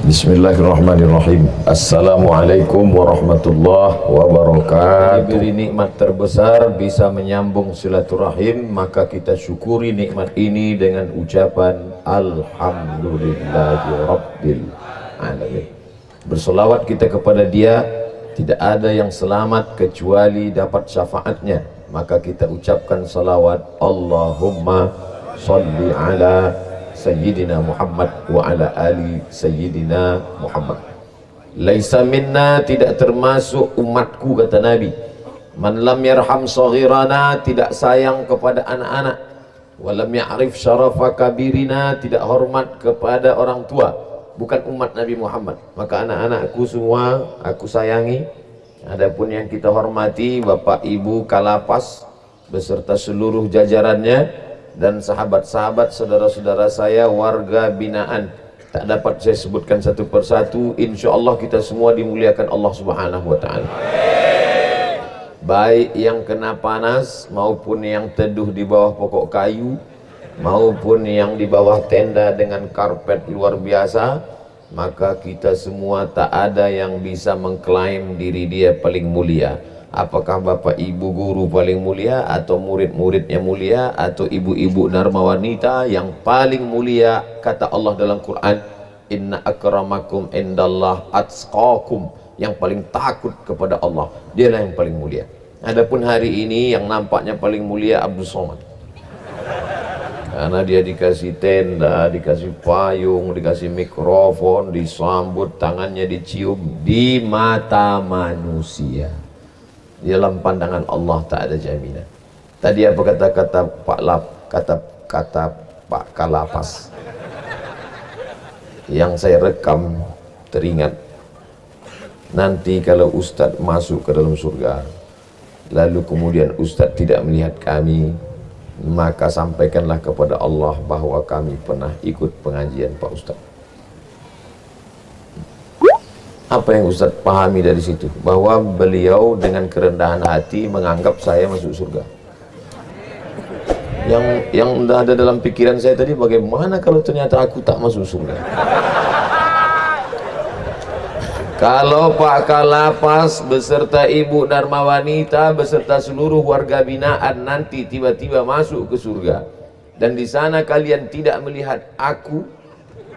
Bismillahirrahmanirrahim. Assalamualaikum warahmatullahi wabarakatuh. Diberi nikmat terbesar bisa menyambung silaturahim, maka kita syukuri nikmat ini dengan ucapan Alhamdulillahirabbil alamin. Bersolawat kita kepada Dia, tidak ada yang selamat kecuali dapat syafaatnya, maka kita ucapkan salawat Allahumma sholli ala Sayyidina Muhammad wa ala ali Sayyidina Muhammad. Laisa minna, tidak termasuk umatku, kata Nabi, man lam yarham saghirana, tidak sayang kepada anak-anak, walam ya'rif syarafa kabirina, tidak hormat kepada orang tua, bukan umat Nabi Muhammad. Maka anak-anakku semua aku sayangi. Adapun yang kita hormati Bapak Ibu Kalapas beserta seluruh jajarannya dan sahabat-sahabat, saudara-saudara saya, warga binaan, tak dapat saya sebutkan satu persatu. Insya Allah kita semua dimuliakan Allah Subhanahu wa Ta'ala. Baik yang kena panas maupun yang teduh di bawah pokok kayu, maupun yang di bawah tenda dengan karpet luar biasa, maka kita semua tak ada yang bisa mengklaim diri dia paling mulia. Apakah bapak ibu guru paling mulia, atau murid-muridnya mulia, atau ibu-ibu dharma wanita yang paling mulia? Kata Allah dalam Quran, inna akramakum indallah atqakum, yang paling takut kepada Allah, dialah yang paling mulia. Adapun hari ini yang nampaknya paling mulia Abdul Somad, karena dia dikasih tenda, dikasih payung, dikasih mikrofon, disambut, tangannya dicium. Di mata manusia, di dalam pandangan Allah tak ada jaminan. Tadi apa kata Pak Kalapas yang saya rekam, teringat. Nanti kalau Ustadz masuk ke dalam surga, lalu kemudian Ustadz tidak melihat kami, maka sampaikanlah kepada Allah bahwa kami pernah ikut pengajian Pak Ustadz. Apa yang Ustadz pahami dari situ? Bahwa beliau dengan kerendahan hati menganggap saya masuk surga. Yang ada dalam pikiran saya tadi, bagaimana kalau ternyata aku tak masuk surga? Kalau Pak Kalapas beserta Ibu Dharma Wanita beserta seluruh warga binaan nanti tiba-tiba masuk ke surga, dan di sana kalian tidak melihat aku,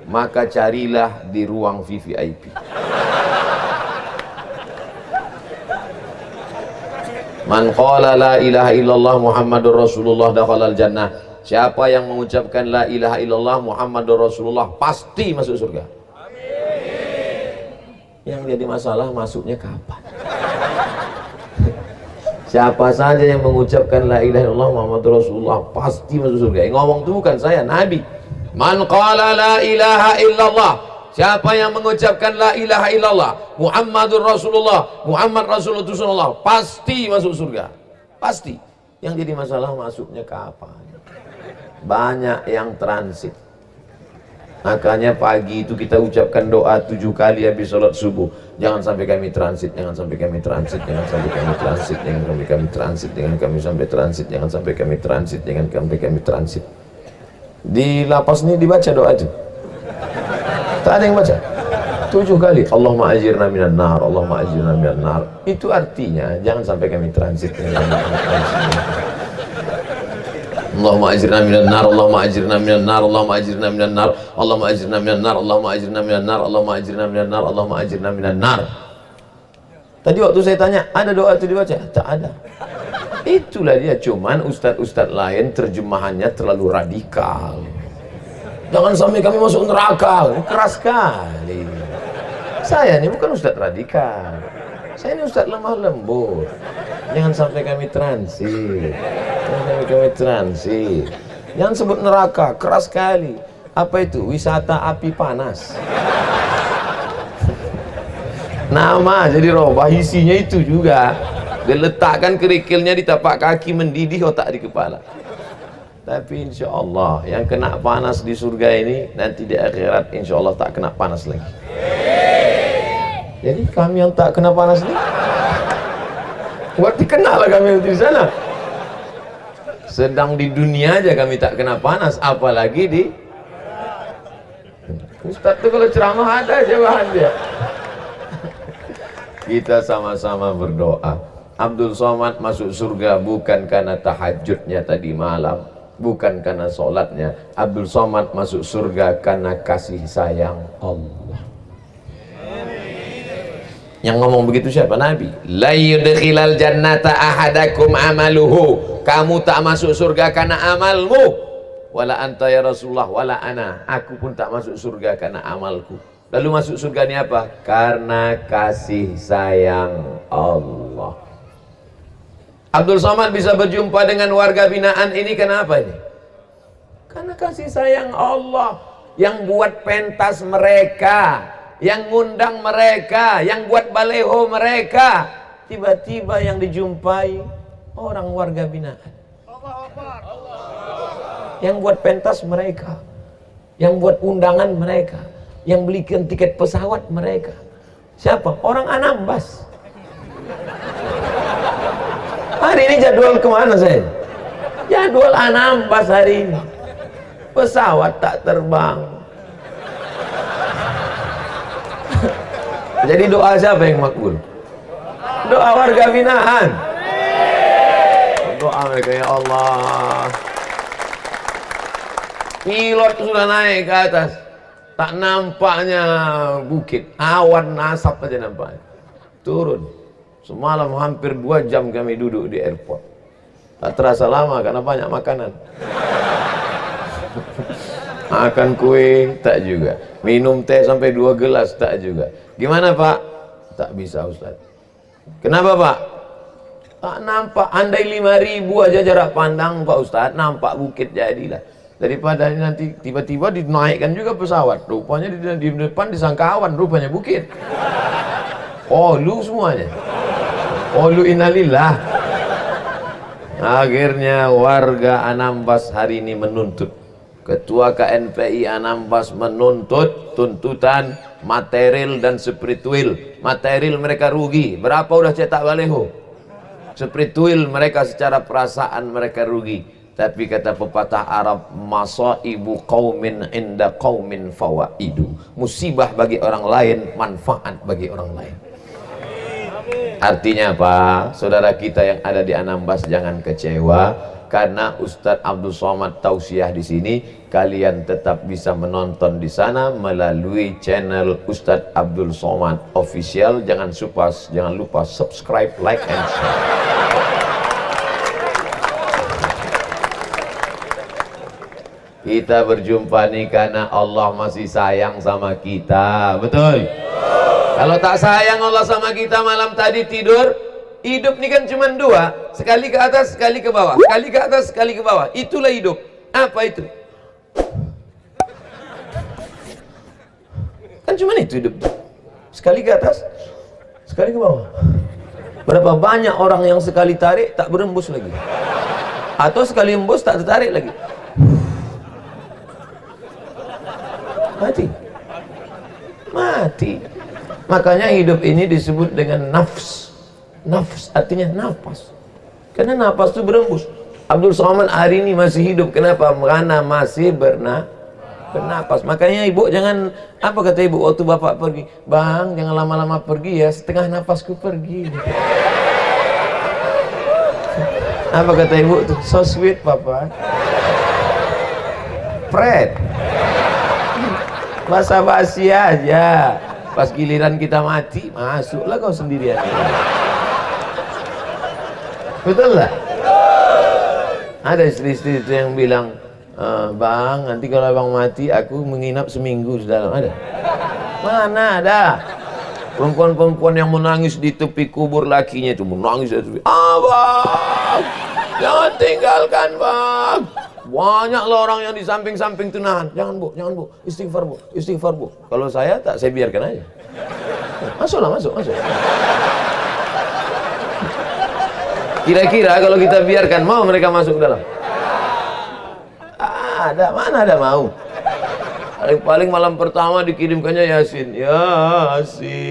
maka carilah di ruang VVIP. Man qala la ilaha illallah Muhammadur Rasulullah dakhalal jannah. Siapa yang mengucapkan la ilaha illallah Muhammadur Rasulullah pasti masuk surga. Amin. Yang jadi masalah masuknya kapan? Siapa saja yang mengucapkan la ilaha illallah Muhammadur Rasulullah pasti masuk surga. Yang ngomong itu bukan saya, Nabi. Man qala la ilaha illallah, siapa yang mengucapkan la ilaha illallah Muhammadur Rasulullah, Muhammad Rasulullah, pasti masuk surga. Pasti. Yang jadi masalah masuknya kapan? Banyak yang transit. Makanya pagi itu kita ucapkan doa 7 kali habis sholat subuh. Jangan sampai kami transit, jangan sampai kami transit, jangan sampai kami transit, jangan sampai kami transit, jangan kami sampai transit, jangan sampai kami transit, jangan sampai kami transit. Di lapas ini dibaca doa itu. Tak ada yang baca 7 kali, Allahumma ajirna minan nar, Allahumma ajirna minan nar. Itu artinya jangan sampai kami transit. Allahumma ajirna minan nar, Allahumma ajirna minan nar, Allahumma ajirna minan nar, Allahumma ajirna minan nar, Allahumma ajirna minan nar, Allahumma ajirna minan nar, Allahumma ajirna minan nar. Tadi waktu saya tanya, ada doa itu dibaca? Tak ada. Itulah dia, cuman ustadz-ustadz lain terjemahannya terlalu radikal. Jangan sampai kami masuk neraka, keras sekali. Saya ini bukan ustadz radikal, saya ini ustadz lemah lembut. Jangan sampai kami transit, jangan sampai kami transit. Jangan sebut neraka, keras sekali. Apa itu? Wisata api panas. Nama jadi robah, isinya itu juga. Dia letakkan kerikilnya di tapak kaki, mendidih otak di kepala. Tapi insya Allah yang kena panas di surga ini nanti di akhirat insya Allah tak kena panas lagi. Jadi kami yang tak kena panas ini, berarti kenalah kami di sana. Sedang di dunia aja kami tak kena panas, apalagi di Ustaz tuh kalau ceramah ada aja bahan dia. Kita sama-sama berdoa. Abdul Somad masuk surga bukan karena tahajudnya tadi malam, bukan karena sholatnya. Abdul Somad masuk surga karena kasih sayang Allah. Yang ngomong begitu siapa? Nabi. La yudkhilal jannata ahadakum amaluhu. Kamu tak masuk surga karena amalmu. Wala anta ya Rasulullah, wala ana. Aku pun tak masuk surga karena amalku. Lalu masuk surga ini apa? Karena kasih sayang Allah. Abdul Somad bisa berjumpa dengan warga binaan ini kenapa ini? Karena kasih sayang Allah yang buat pentas mereka, yang ngundang mereka, yang buat baleho mereka. Tiba-tiba yang dijumpai orang warga binaan. Yang buat pentas mereka, yang buat undangan mereka, yang belikan tiket pesawat mereka. Siapa? Orang Anambas. Hari ini jadwal kemana saya? Jadwal Anambas hari ini. Pesawat tak terbang. Jadi doa siapa yang makbul? Doa warga binaan. Doa mereka, ya Allah. Pilot sudah naik ke atas, tak nampaknya bukit, awan asap aja nampaknya. Turun. Semalam hampir 2 jam kami duduk di airport. Tak terasa lama karena banyak makanan. Makan kue tak juga, minum teh sampai 2 gelas tak juga. Gimana Pak? Tak bisa Ustaz. Kenapa Pak? Tak nampak. Andai 5.000 aja jarak pandang Pak Ustaz, nampak bukit jadilah. Daripada nanti tiba-tiba dinaikkan juga pesawat, rupanya di depan disangka awan, rupanya bukit. Oh lu semuanya. Oh lu innalillah. Akhirnya warga Anambas hari ini menuntut, Ketua KNPI Anambas menuntut tuntutan material dan spiritual. Material mereka rugi, berapa udah cetak baleho. Spiritual mereka secara perasaan mereka rugi. Tapi kata pepatah Arab, masaibu qaumin inda qaumin fawaidu. Musibah bagi orang lain, manfaat bagi orang lain. Artinya apa? Saudara kita yang ada di Anambas jangan kecewa karena Ustadz Abdul Somad tausiah di sini. Kalian tetap bisa menonton di sana melalui channel Ustadz Abdul Somad official. Jangan lupa subscribe, like and share. Kita berjumpa nih karena Allah masih sayang sama kita, betul? Kalau tak sayang Allah sama kita, malam tadi tidur, hidup ini kan cuma 2, sekali ke atas, sekali ke bawah, sekali ke atas, sekali ke bawah. Itulah hidup. Apa itu? Kan cuma itu hidup. Sekali ke atas, sekali ke bawah. Berapa banyak orang yang sekali tarik tak berembus lagi, atau sekali embus tak tertarik lagi. Mati. Makanya hidup ini disebut dengan nafs. Nafs artinya nafas, karena nafas itu berembus. Abdul Somad hari ini masih hidup. Kenapa? Karena masih bernapas. Makanya ibu jangan, apa kata ibu waktu bapak pergi, bang jangan lama-lama pergi ya, setengah nafasku pergi. Apa kata ibu tuh? So sweet papa. Fred, basa-basi aja. Pas giliran kita mati, masuklah kau sendirian. Betul lah? Ada istri-istri itu yang bilang, bang nanti kalau abang mati aku menginap seminggu di dalam. Ada? Mana ada? Perempuan-perempuan yang menangis di tepi kubur lakinya itu, menangis di tepi. Abang, jangan tinggalkan bang. Banyaklah orang yang di samping-samping itu nahan. Jangan bu, istighfar bu, istighfar bu. Kalau saya tak, saya biarkan aja. Masuklah, masuk. Kira-kira kalau kita biarkan, mau mereka masuk ke dalam? Ada, mana ada mau? Paling malam pertama dikirimkannya Yasin. Yasin.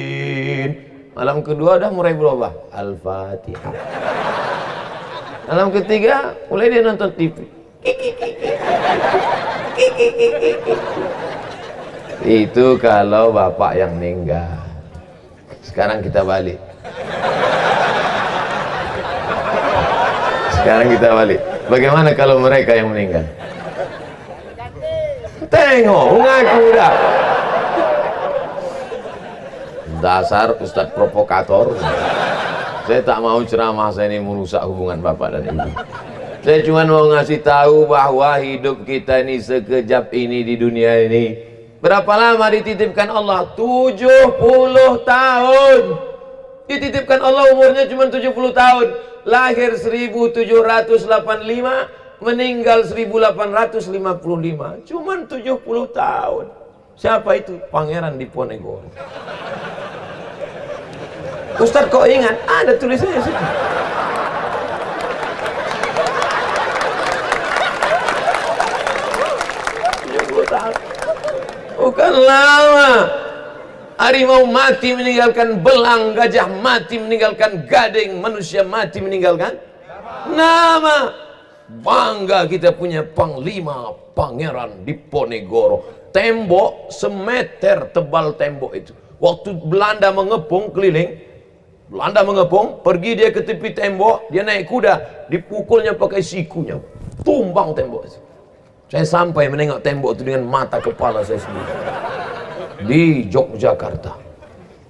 Malam kedua udah mulai berubah. Al-Fatihah. Malam ketiga mulai dia nonton TV. Itu kalau bapak yang meninggal. Sekarang kita balik. Sekarang kita balik. Bagaimana kalau mereka yang meninggal? Tengok, ngaku dah. Dasar Ustadz provokator. Saya tak mau ceramah saya ini merusak hubungan bapak dan ibu. Saya cuma mau ngasih tahu bahwa hidup kita ini sekejap ini di dunia ini. Berapa lama dititipkan Allah? 70 tahun. Dititipkan Allah umurnya cuma 70 tahun. Lahir 1785, meninggal 1855. Cuma 70 tahun. Siapa itu? Pangeran Diponegoro. Ustadz kok ingat? Ada tulisannya situ. Bukan lama. Harimau mati meninggalkan belang, gajah mati meninggalkan gading, manusia mati meninggalkan nama. Bangga kita punya panglima Pangeran Diponegoro. Tembok semeter tebal tembok itu. Waktu Belanda mengepung keliling, Belanda mengepung, pergi dia ke tepi tembok, dia naik kuda, dipukulnya pakai sikunya, tumbang tembok itu. Saya sampai menengok tembok itu dengan mata kepala saya sendiri. Di Yogyakarta,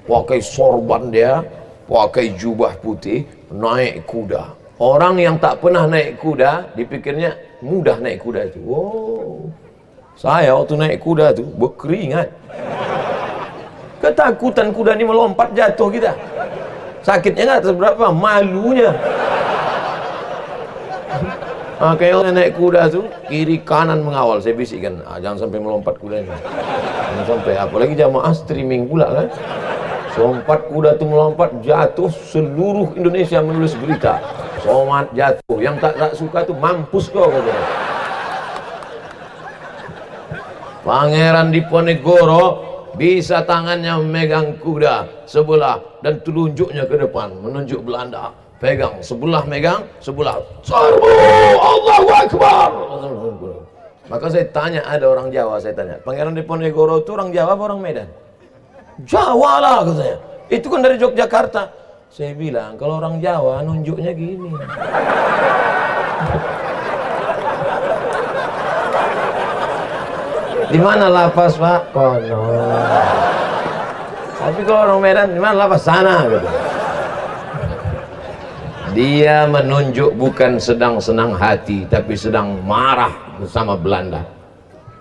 pakai sorban dia, pakai jubah putih, naik kuda. Orang yang tak pernah naik kuda, dipikirnya mudah naik kuda itu. Oh, saya waktu naik kuda itu berkeringat. Ketakutan kuda ini melompat jatuh kita. Sakitnya nggak seberapa, malunya. Kayak naik kuda tuh kiri kanan mengawal, saya bisikkan, jangan sampai melompat kuda ini, jangan sampai, apalagi jamaah streaming pula kan, sompat kuda tuh melompat jatuh, seluruh Indonesia menulis berita, somat jatuh, yang tak suka tuh mampus kau katanya. Pangeran Diponegoro bisa tangannya memegang kuda sebelah dan telunjuknya ke depan menunjuk Belanda. Pegang, sebelah megang, sebelah serbu, Allahu Akbar. Maka saya tanya, ada orang Jawa, saya tanya, Pangeran Diponegoro itu orang Jawa apa orang Medan? Jawa lah katanya. Itu kan dari Yogyakarta. Saya bilang, kalau orang Jawa nunjuknya gini. Di mana lapas Pak? Kono. Tapi kalau orang Medan, di mana lapas? Sana gitu. Dia menunjuk bukan sedang senang hati, tapi sedang marah bersama Belanda.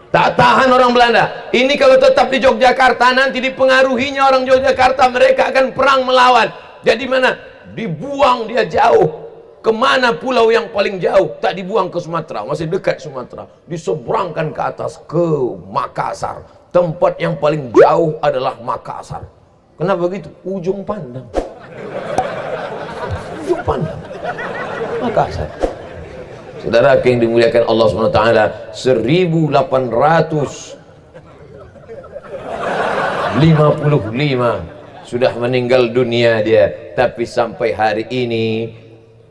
Tak tahan orang Belanda. Ini kalau tetap di Yogyakarta, nanti dipengaruhinya orang Yogyakarta, mereka akan perang melawan. Jadi mana? Dibuang dia jauh. Kemana pulau yang paling jauh? Tak dibuang ke Sumatera, masih dekat Sumatera. Diseberangkan ke atas, ke Makassar. Tempat yang paling jauh adalah Makassar. Kenapa begitu? Ujung pandang. Pandang Makassar. Saudara yang dimuliakan Allah SWT, 1855 sudah meninggal dunia dia, tapi sampai hari ini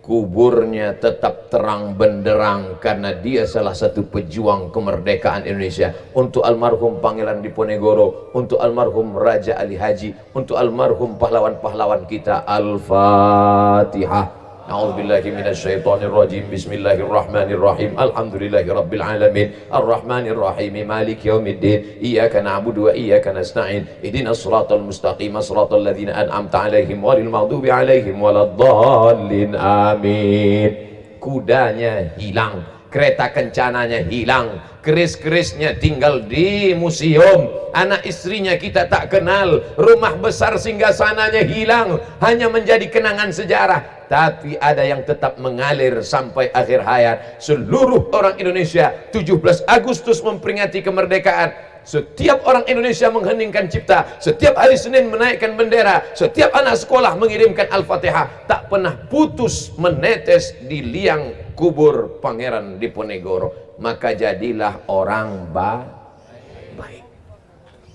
kuburnya tetap terang benderang karena dia salah satu pejuang kemerdekaan Indonesia. Untuk almarhum Pangeran Diponegoro, untuk almarhum Raja Ali Haji, untuk almarhum pahlawan-pahlawan kita. Al-Fatihah. A'udzubillahi minasyaitonirrajim. Bismillahirrahmanirrahim. Alhamdulillahirabbil alamin. Arrahmanir rahim. Maliki yaumiddin. Iyyaka na'budu wa iyyaka nasta'in. Ihdinas siratal mustaqim. Shiratal ladzina an'amta 'alaihim ghairil maghdubi 'alaihim waladdallin. Amin. Kudanya hilang, kereta kencananya hilang, keris-kerisnya tinggal di museum, anak istrinya kita tak kenal, rumah besar singgasananya hilang, hanya menjadi kenangan sejarah. Tapi ada yang tetap mengalir sampai akhir hayat. Seluruh orang Indonesia 17 Agustus memperingati kemerdekaan. Setiap orang Indonesia mengheningkan cipta, setiap hari Senin menaikkan bendera, setiap anak sekolah mengirimkan Al-Fatihah. Tak pernah putus menetes di liang kubur Pangeran Diponegoro. Maka jadilah orang baik.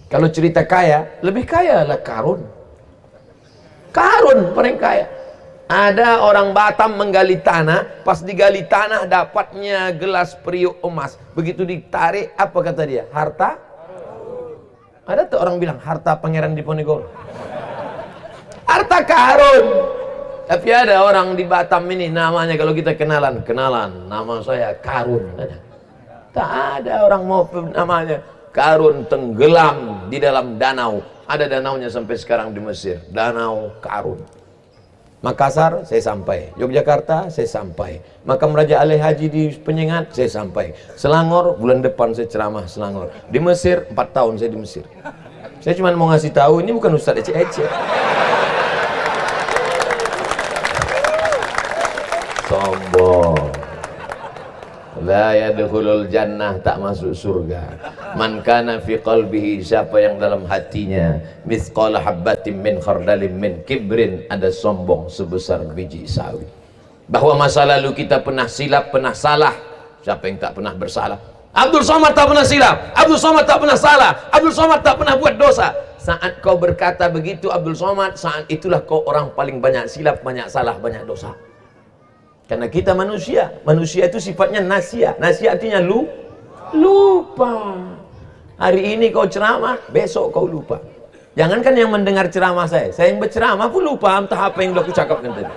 Kalau cerita kaya, lebih kaya lah Karun. Karun paling kaya. Ada orang Batam menggali tanah, pas digali tanah dapatnya gelas periuk emas. Begitu ditarik, apa kata dia? Harta Harta, orang bilang harta Pangeran Diponegoro, harta karun. Tapi ada orang di Batam ini namanya, kalau kita kenalan, nama saya Karun. Tak ada orang mau namanya Karun tenggelam di dalam danau. Ada danaunya sampai sekarang di Mesir, Danau Karun. Makassar saya sampai, Yogyakarta saya sampai, Makam Raja Ali Haji di Penyengat saya sampai, Selangor bulan depan saya ceramah Selangor. Di Mesir 4 tahun saya di Mesir. Saya cuma mau ngasih tahu, ini bukan Ustadz ece-ece. Sombong. La yadkhulul jannah, tak masuk surga. Man kana fi qalbihi, siapa yang dalam hatinya mithqala habbatin min khardalin min kibrin, ada sombong sebesar biji sawi. Bahwa masa lalu kita pernah silap, pernah salah. Siapa yang tak pernah bersalah? Abdul Somad tak pernah silap, Abdul Somad tak pernah salah, Abdul Somad tak pernah buat dosa. Saat kau berkata begitu Abdul Somad, saat itulah kau orang paling banyak silap, banyak salah, banyak dosa. Karena kita manusia, manusia itu sifatnya nasia. Nasia artinya lupa. Hari ini kau ceramah, besok kau lupa. Jangankan yang mendengar ceramah saya yang berceramah pun lupa entah apa yang aku cakapkan tadi.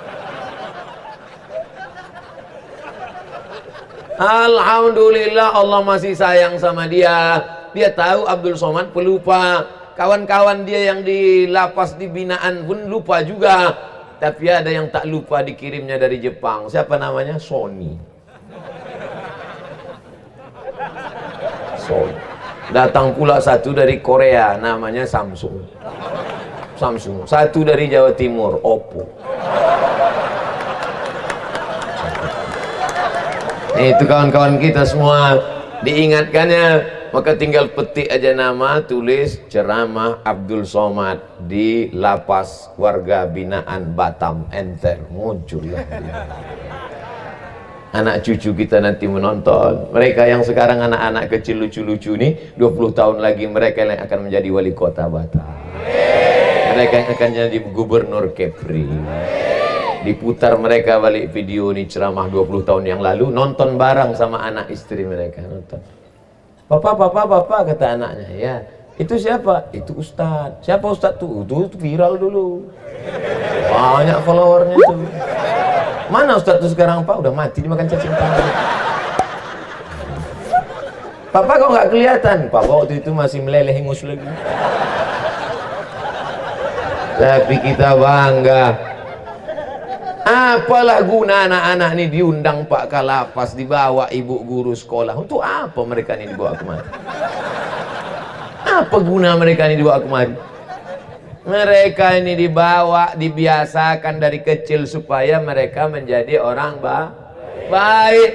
Alhamdulillah Allah masih sayang sama dia. Dia tahu Abdul Somad pelupa. Kawan-kawan dia yang di lapas di binaan pun lupa juga. Tapi ada yang tak lupa dikirimnya dari Jepang. Siapa namanya? Sony. Datang pula satu dari Korea, namanya Samsung. Satu dari Jawa Timur, Oppo. Itu kawan-kawan kita semua diingatkannya. Maka tinggal petik aja nama, tulis ceramah Abdul Somad di lapas warga binaan Batam, enter, muncullah dia. Anak cucu kita nanti menonton. Mereka yang sekarang anak-anak kecil lucu-lucu nih, 20 tahun lagi mereka yang akan menjadi wali kota Batam. Mereka yang akan jadi gubernur Kepri. Diputar mereka balik video nih ceramah 20 tahun yang lalu, nonton bareng sama anak istri mereka, nonton. Papa, kata anaknya, ya. Itu siapa? Itu Ustadz. Siapa Ustadz tuh? Itu viral dulu. Banyak followernya tuh. Mana Ustadz tuh sekarang, Pak? Udah mati dimakan cacing tangan. Papa kok nggak kelihatan? Papa waktu itu masih meleleh ingus lagi. Tapi kita bangga. Apalah guna anak-anak ini diundang Pak Kalapas, dibawa ibu guru sekolah. Untuk apa mereka ini dibawa kemari? Apa guna mereka ini dibawa kemari? Mereka ini dibawa, dibiasakan dari kecil supaya mereka menjadi orang baik.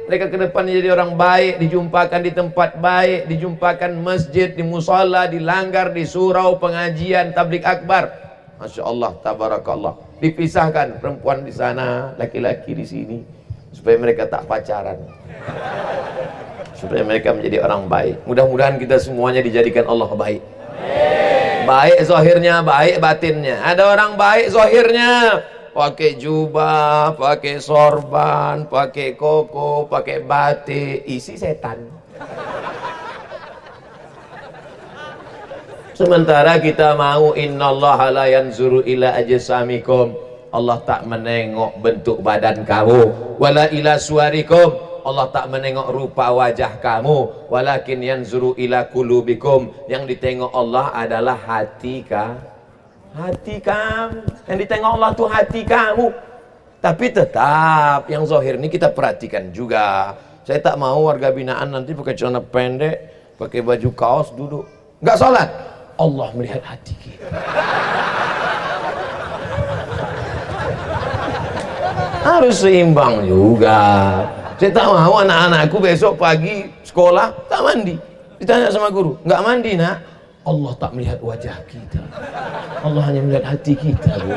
Mereka ke depan jadi orang baik, dijumpakan di tempat baik, dijumpakan masjid, di musala, di langgar, di surau, pengajian, tablik akbar. Masya Allah, tabarakallah. Dipisahkan perempuan di sana, laki-laki di sini, supaya mereka tak pacaran, supaya mereka menjadi orang baik. Mudah-mudahan kita semuanya dijadikan Allah baik. Baik zahirnya, baik batinnya. Ada orang baik zahirnya, pakai jubah, pakai sorban, pakai koko, pakai batik, isi setan. Sementara kita mau innallaha la yanzuru ila ajsamikum, Allah tak menengok bentuk badan kamu, wala ila suwarikum, Allah tak menengok rupa wajah kamu, walakin yanzuru ila qulubikum, yang ditengok Allah adalah hati kamu. Yang ditengok Allah tuh hati kamu. Tapi tetap yang zahir ini kita perhatikan juga. Saya tak mau warga binaan nanti pakai celana pendek, pakai baju kaos duduk nggak sholat. Allah melihat hati kita. Harus seimbang juga. Saya tak mau anak-anakku besok pagi sekolah tak mandi. Ditanya sama guru, nggak mandi nak? Allah tak melihat wajah kita. Allah hanya melihat hati kita, Bu.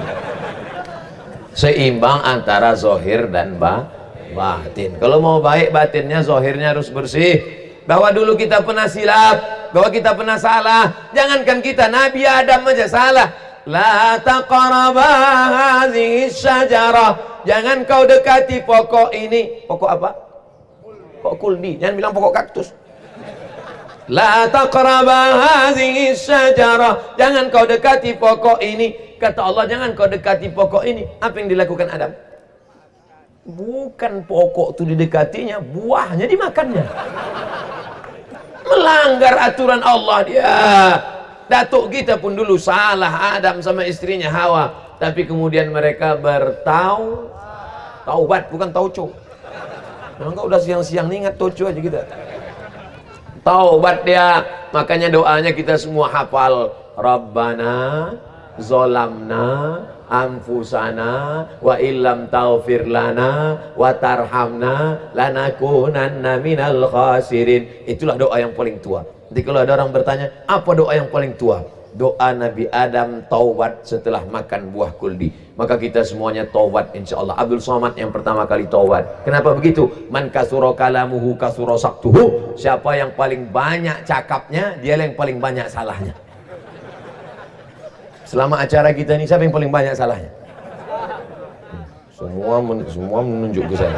Seimbang antara zahir dan batin. Kalau mau baik batinnya, zahirnya harus bersih. Bahwa dulu kita pernah silap, bahwa kita pernah salah. Jangankan kita, Nabi Adam aja salah. La taqraba hadhihi syajarah. Jangan kau dekati pokok ini. Pokok apa? Pokok kuldi. Jangan bilang pokok kaktus. La taqraba hadhihi syajarah, jangan kau dekati pokok ini. Kata Allah, jangan kau dekati pokok ini. Apa yang dilakukan Adam? Bukan pokok itu didekatinya, buahnya dimakannya. Melanggar aturan Allah dia. Datuk kita pun dulu salah, Adam sama istrinya Hawa. Tapi kemudian mereka taubat, bukan tauco. Enggak, udah siang-siang nih ingat tauco aja kita. Taubat dia. Makanya doanya kita semua hafal. Rabbana zolamna anfusana wa illam taghfir lana wa tarhamna lanakunanna minal khasirin. Itulah doa yang paling tua. Nanti kalau ada orang bertanya, apa doa yang paling tua? Doa Nabi Adam taubat setelah makan buah kuldi. Maka kita semuanya taubat insyaallah. Abdul Somad yang pertama kali taubat. Kenapa begitu? Man kasura kalamuhu kasura saktuhu. Siapa yang paling banyak cakapnya, dia yang paling banyak salahnya. Selama acara kita ini, siapa yang paling banyak salahnya? Semua menunjuk ke saya.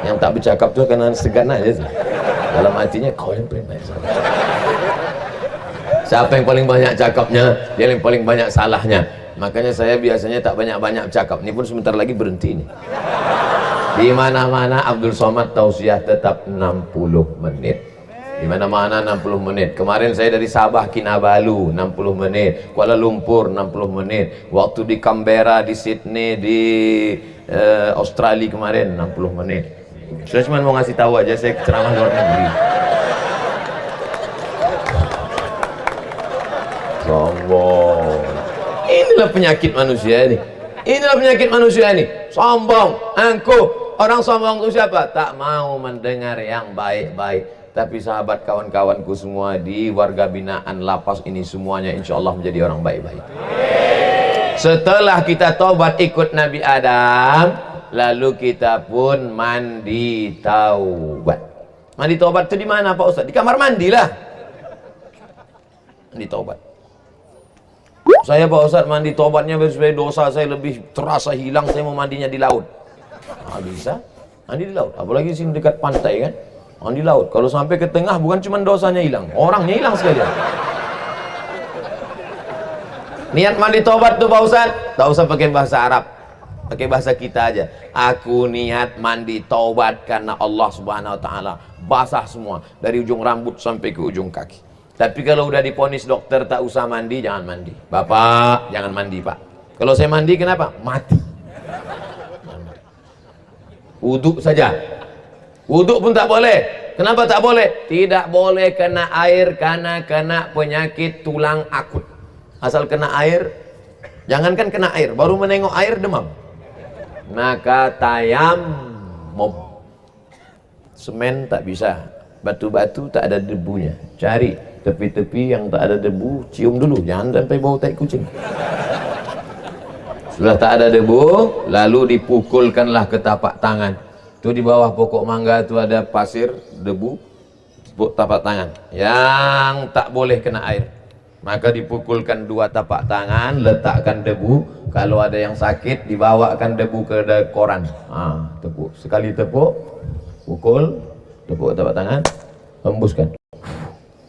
Yang tak bercakap tu karena segan aja sih. Dalam hatinya, kau yang paling banyak salah. Siapa yang paling banyak cakapnya, dia yang paling banyak salahnya. Makanya saya biasanya tak banyak-banyak cakap. Ini pun sebentar lagi berhenti nih. Di mana-mana Abdul Somad tausiah tetap 60 menit. Di mana-mana 60 menit. Kemarin saya dari Sabah Kinabalu 60 menit, Kuala Lumpur 60 menit, waktu di Canberra, di Sydney, di Australia kemarin 60 menit. Saya cuma mau ngasih tahu aja, saya ceramah luar negeri. Sombong. Inilah penyakit manusia ini. Inilah penyakit manusia ini. Sombong, angkuh. Orang sombong itu siapa? Tak mau mendengar yang baik-baik. Tapi sahabat kawan-kawanku semua di warga binaan lapas ini semuanya insya Allah menjadi orang baik-baik. Setelah kita taubat ikut Nabi Adam, lalu kita pun mandi taubat. Mandi taubat itu di mana Pak Ustaz? Di kamar mandi lah. Mandi taubat. Saya Pak Ustaz mandi taubatnya supaya dosa saya lebih terasa hilang, saya mau mandinya di laut. Nah, bisa mandi di laut, apalagi sini dekat pantai kan, mandi laut. Kalau sampai ke tengah bukan cuma dosanya hilang, orangnya hilang sekalian. Niat mandi taubat tuh Pak Ustaz, tak usah pakai bahasa Arab, pakai bahasa kita aja. Aku niat mandi taubat karena Allah Subhanahu Wa Taala. Basah semua dari ujung rambut sampai ke ujung kaki. Tapi kalau udah diponis dokter tak usah mandi, jangan mandi. Bapak, jangan mandi Pak. Kalau saya mandi kenapa? Mati. Wuduk saja. Wuduk pun tak boleh. Kenapa tak boleh? Tidak boleh kena air karena kena penyakit tulang akut. Asal kena air, jangankan kena air, baru menengok air demam. Maka tayammum. Semen tak bisa. Batu-batu tak ada debunya. Cari tepi-tepi yang tak ada debu, cium dulu, jangan sampai bau tai kucing. Sudah tak ada debu, lalu dipukulkanlah ke tapak tangan. Itu di bawah pokok mangga itu ada pasir, debu, tapak tangan yang tak boleh kena air. Maka dipukulkan dua tapak tangan, letakkan debu. Kalau ada yang sakit, dibawakan debu ke koran. Tepuk, sekali tepuk, pukul, tepuk tapak tangan, hembuskan.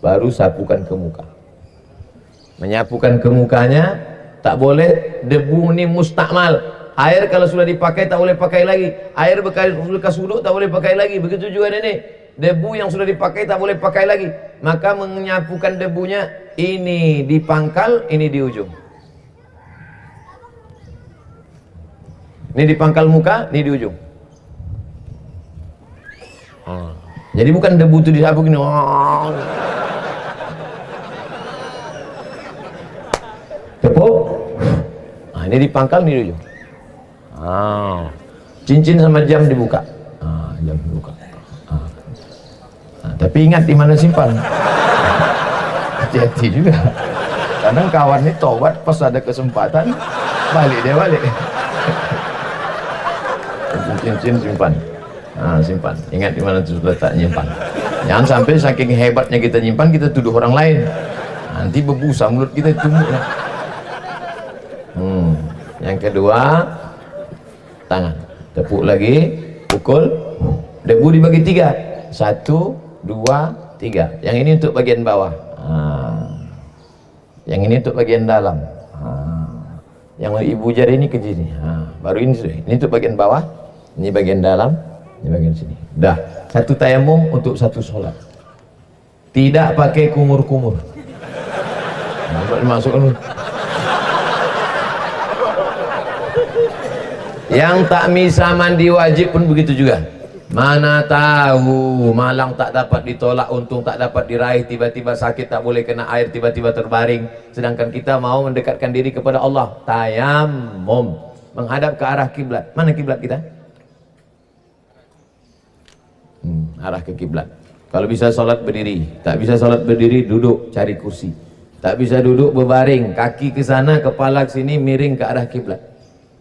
Baru sapukan ke muka. Menyapukan ke mukanya tak boleh. Debu ini mustakmal. Air kalau sudah dipakai tak boleh pakai lagi. Air bekas wuduk tak boleh pakai lagi. Begitu juga ini. Debu yang sudah dipakai tak boleh pakai lagi. Maka menyapukan debunya, ini di pangkal, ini di ujung. Ini di pangkal muka, ini di ujung. Jadi bukan debu itu disapu gini. Tepuk. Ini di pangkal, ini di ujung. Cincin sama jam dibuka. Jam dibuka. Tapi ingat di mana simpan. Hati-hati juga. Kadang kawan ini tobat pas ada kesempatan balik dia balik. Cincin simpan. Simpan. Ingat di mana sudah tak nyimpan. Jangan sampai saking hebatnya kita nyimpan, kita tuduh orang lain. Nanti berbusa mulut kita tumbuk. Yang kedua, tangan. Tepuk lagi, pukul. Debu dibagi 3. 1, 2, 3. Yang ini untuk bagian bawah. Yang ini untuk bagian dalam. Yang ibu jari ini ke sini. Baru ini sudah. Ini untuk bagian bawah, ini bagian dalam, ini bagian sini. Dah, satu tayamum untuk satu sholat. Tidak pakai kumur-kumur. Masukkan. Yang tak bisa mandi wajib pun begitu juga. Mana tahu malang tak dapat ditolak, untung tak dapat diraih, tiba-tiba sakit tak boleh kena air, tiba-tiba terbaring, sedangkan kita mau mendekatkan diri kepada Allah. Tayamum, menghadap ke arah kiblat. Mana kiblat kita? Arah ke kiblat. Kalau bisa sholat berdiri, tak bisa sholat berdiri, duduk, cari kursi. Tak bisa duduk, berbaring, kaki ke sana, kepala ke sini, miring ke arah kiblat.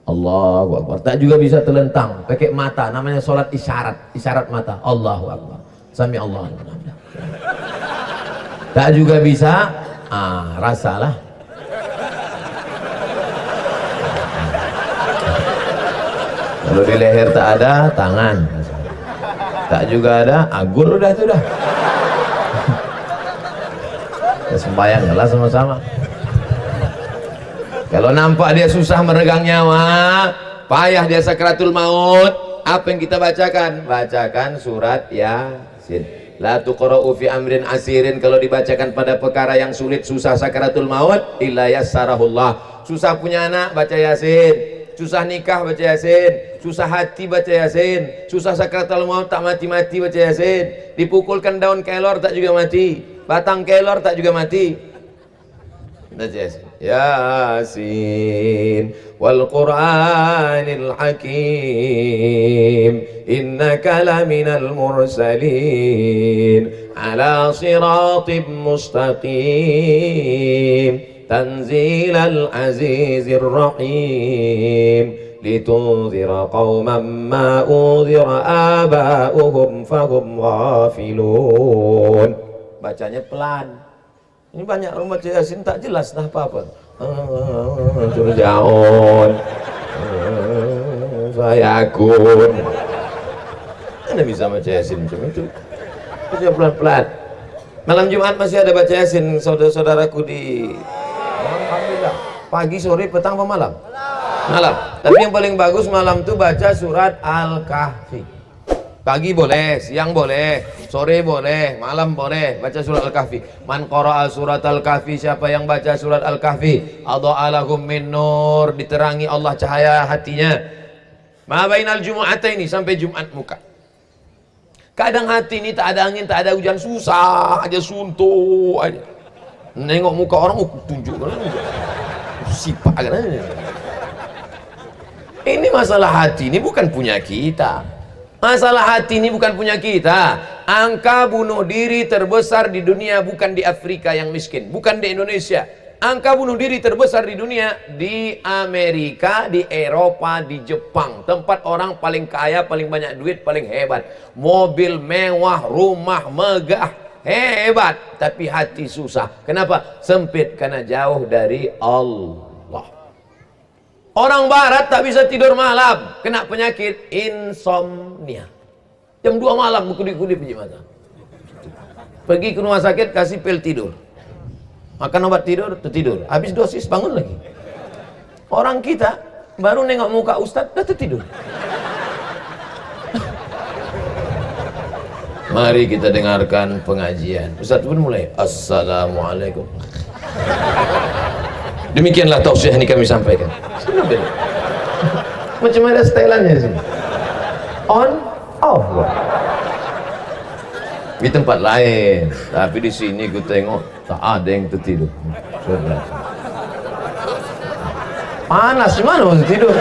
Allahu Akbar. Tak juga bisa terlentang, pakai mata, namanya sholat isyarat, isyarat mata. Allahu Akbar. Sami Allah. Tak juga bisa, rasalah. Kalau di leher tak ada, tangan. Tak juga ada, agur udah itu dah. Sembayang lah sama-sama. Kalau nampak dia susah meregang nyawa, payah dia sakratul maut, apa yang kita bacakan? Bacakan surat Yasin. La tuqra'u fi amrin asirin, kalau dibacakan pada perkara yang sulit, susah sakratul maut, illa yassarahullah. Susah punya anak, baca Yasin. Susah nikah, baca Yasin. Susah hati, baca Yasin. Susah sakratul maut, tak mati-mati, baca Yasin. Dipukulkan daun kelor, tak juga mati. Batang kelor, tak juga mati. Yasin wal Qur'anil Hakim innaka laminal mursalin ala siratim mustaqim tanzilal azizir rahim litunzira qauman ma unzira aba'uhum fahum ghafilun. Bacanya pelan. Ini banyak rumah Yasin tak jelas dah apa-apa. Turjaun, Fayakun. Anda bisa baca Yasin macam itu. Baca pelan-pelan. Malam Jumat masih ada baca Yasin saudara-saudaraku di. Alhamdulillah. Pagi, sore, petang, apa malam? Malam. Tapi yang paling bagus malam tu baca surat Al-Kahfi. Pagi boleh, siang boleh, sore boleh, malam boleh baca surat Al-Kahfi. Man qara'a surat Al-Kahfi, siapa yang baca surat Al-Kahfi, adha'a lahum min nur, diterangi Allah cahaya hatinya. Ma bainal jumu'ataini, sampai Jumat muka. Kadang hati ini tak ada angin, tak ada hujan, susah aja, suntuk aja. Nengok muka orang, tunjuk kan. Sipak kan. Ini masalah hati ini bukan punya kita. Masalah hati ini bukan punya kita. Angka bunuh diri terbesar di dunia bukan di Afrika yang miskin, bukan di Indonesia. Angka bunuh diri terbesar di dunia di Amerika, di Eropa, di Jepang. Tempat orang paling kaya, paling banyak duit, paling hebat. Mobil mewah, rumah megah, hebat. Tapi hati susah. Kenapa? Sempit, karena jauh dari Allah. Orang barat tak bisa tidur malam, kena penyakit insomnia. Jam 2 malam berkedip-kedip biji mata. Pergi ke rumah sakit, kasih pil tidur. Makan obat tidur, tertidur. Habis dosis bangun lagi. Orang kita baru nengok muka ustadz, dah tertidur. Mari kita dengarkan pengajian. Ustadz pun mulai. Assalamualaikum. Demikianlah tausiah ini kami sampaikan. Macam ada stylannya sini. On, off. Di tempat lain, tapi di sini gue tengok tak ada yang tertidur. Panas, mana mau tidur?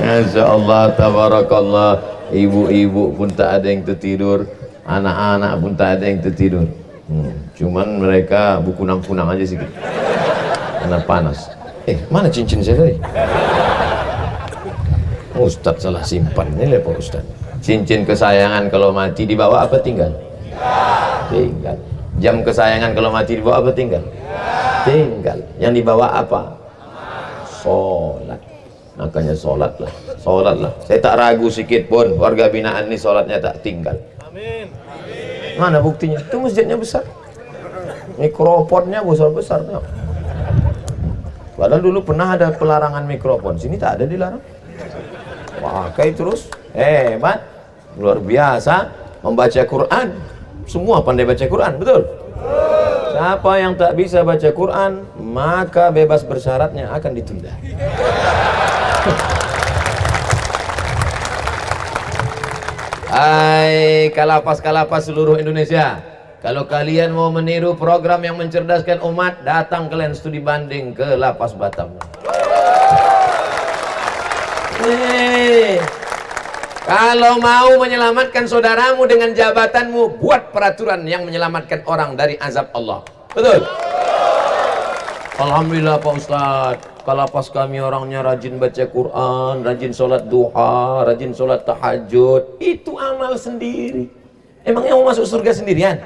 Masya Allah, tabarakallah. Ibu-ibu pun tak ada yang tertidur, anak-anak pun tak ada yang tertidur. Cuman mereka bukunang-kunang aja sedikit karena panas. Mana cincin saya tadi? Ustadz salah simpan. Ini lihat Pak Ustadz, cincin kesayangan kalau mati dibawa apa tinggal? Tinggal. Jam kesayangan kalau mati dibawa apa tinggal? Tinggal. Yang dibawa apa? Sholat. Makanya sholatlah. Saya tak ragu sedikit pun warga binaan ini sholatnya tak tinggal. Mana buktinya? Itu masjidnya besar, mikrofonnya besar-besar. Padahal dulu pernah ada pelarangan mikrofon, sini tak ada dilarang. Pakai terus, hebat, luar biasa. Membaca Quran, semua pandai baca Quran, betul? Siapa yang tak bisa baca Quran, maka bebas bersyaratnya akan ditunda. Hai kalapas-kalapas seluruh Indonesia, kalau kalian mau meniru program yang mencerdaskan umat, datang kalian studi banding ke Lapas Batam. Kalau mau menyelamatkan saudaramu dengan jabatanmu, buat peraturan yang menyelamatkan orang dari azab Allah. Betul? Alhamdulillah Pak Ustadz, kalapas kami orangnya rajin baca Quran, rajin sholat duha, rajin sholat tahajud. Itu amal sendiri. Emangnya mau masuk surga sendirian?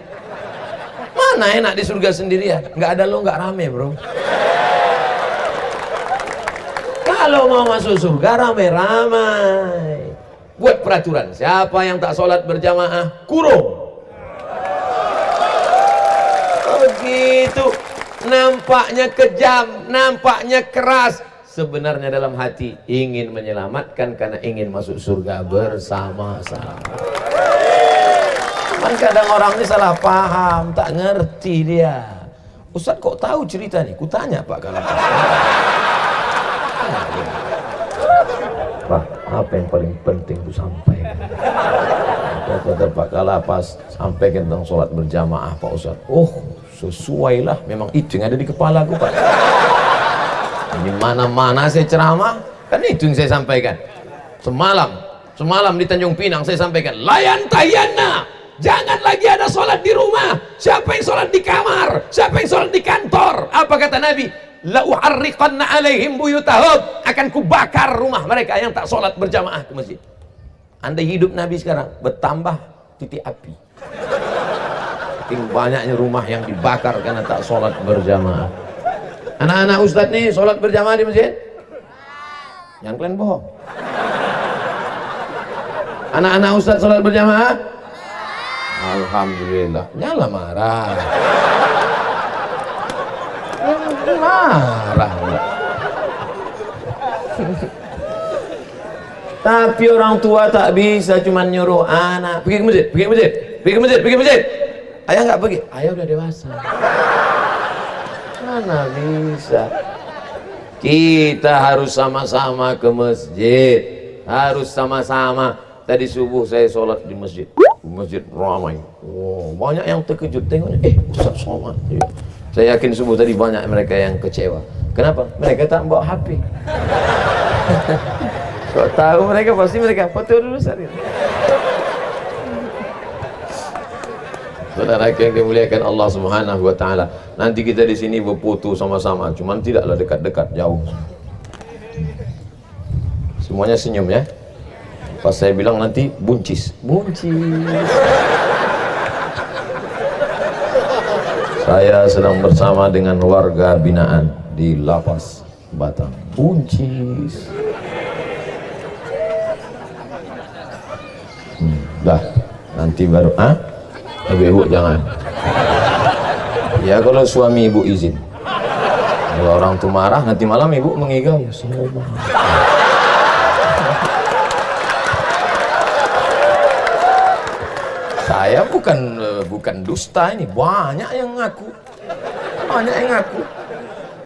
Mana enak di surga sendirian? Nggak ada lo, nggak rame bro. Kalau mau masuk surga rame-ramai. Buat peraturan, siapa yang tak sholat berjamaah, kurung. Begitu. Nampaknya kejam, nampaknya keras, sebenarnya dalam hati ingin menyelamatkan karena ingin masuk surga bersama-sama. Cuman kadang orang ini salah paham, tak ngerti dia. Ustadz kok tahu cerita nih? Kutanya Pak Kalapas. Pak, apa yang paling penting ku sampaikan? Kata Pak Kalapas, sampaikan tentang sholat berjamaah Pak Ustadz. Oh, sesuailah, memang itu yang ada di kepala aku Pak. Di mana-mana saya ceramah, kan itu yang saya sampaikan. Semalam di Tanjung Pinang saya sampaikan, layan tayana, jangan lagi ada sholat di rumah. Siapa yang sholat di kamar, siapa yang sholat di kantor, apa kata Nabi? La uharriqanna alaihim buyutahum, akan kubakar rumah mereka yang tak sholat berjamaah ke masjid. Anda hidup Nabi sekarang, bertambah titik api. Saking banyaknya rumah yang dibakar karena tak sholat berjamaah. Anak-anak Ustadz nih sholat berjamaah di masjid? Yang kalian bohong. Anak-anak Ustadz sholat berjamaah? Alhamdulillah. Nyala marah. Marah. Tapi orang tua tak bisa cuma nyuruh anak pergi ke masjid, pergi ke masjid, pergi ke masjid, pergi ke masjid. Ayah nggak pergi, ayah udah dewasa. Mana bisa? Kita harus sama-sama ke masjid, harus sama-sama. Tadi subuh saya sholat di masjid, ramai. Oh, banyak yang terkejut tengoknya. Ustaz sholat. Saya yakin subuh tadi banyak mereka yang kecewa. Kenapa? Mereka tak bawa HP. Kok tahu mereka? Pasti mereka foto dulu saat ini. Saudara yang dimuliakan Allah Subhanahu wa taala, nanti kita di sini berfoto sama-sama, cuman tidaklah dekat-dekat, jauh. Semuanya senyum ya. Pas saya bilang nanti buncis. Saya sedang bersama dengan warga binaan di Lapas Batam. Buncis. Dah, nanti baru ibu jangan. Ya kalau suami ibu izin. Kalau orang tuh marah, nanti malam ibu mengigau. Saya bukan dusta ini, banyak yang ngaku.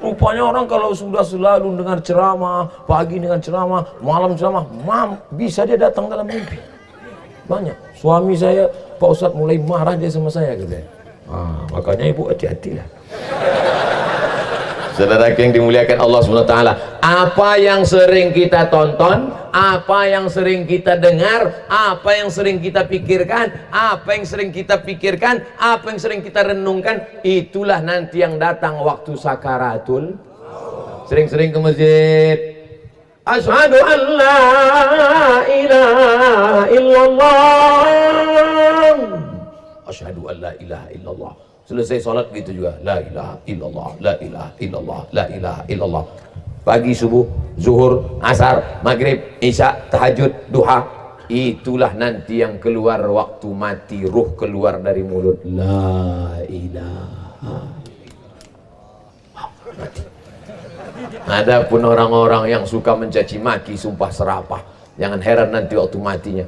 Rupanya orang kalau sudah selalu dengar ceramah, pagi dengan ceramah, malam ceramah, bisa dia datang dalam mimpi. Banyak. Suami saya, Pak Ustadz mulai marah dia sama saya katanya. Makanya ibu hati-hatilah. Saudara yang dimuliakan Allah SWT, apa yang sering kita tonton, apa yang sering kita dengar, apa yang sering kita pikirkan, apa yang sering kita renungkan, itulah nanti yang datang waktu sakaratul. Sering-sering ke masjid. Asyhadu an la ilaha illallah. Asyhadu an la ilaha illallah. Selesai sholat gitu juga, la ilaha illallah, la ilaha illallah, la ilaha illallah. Pagi, subuh, zuhur, asar, maghrib, isya, tahajud, duha, itulah nanti yang keluar waktu mati, ruh keluar dari mulut. La ilaha. Mati. Adapun orang-orang yang suka mencaci maki, sumpah serapah, jangan heran nanti waktu matinya,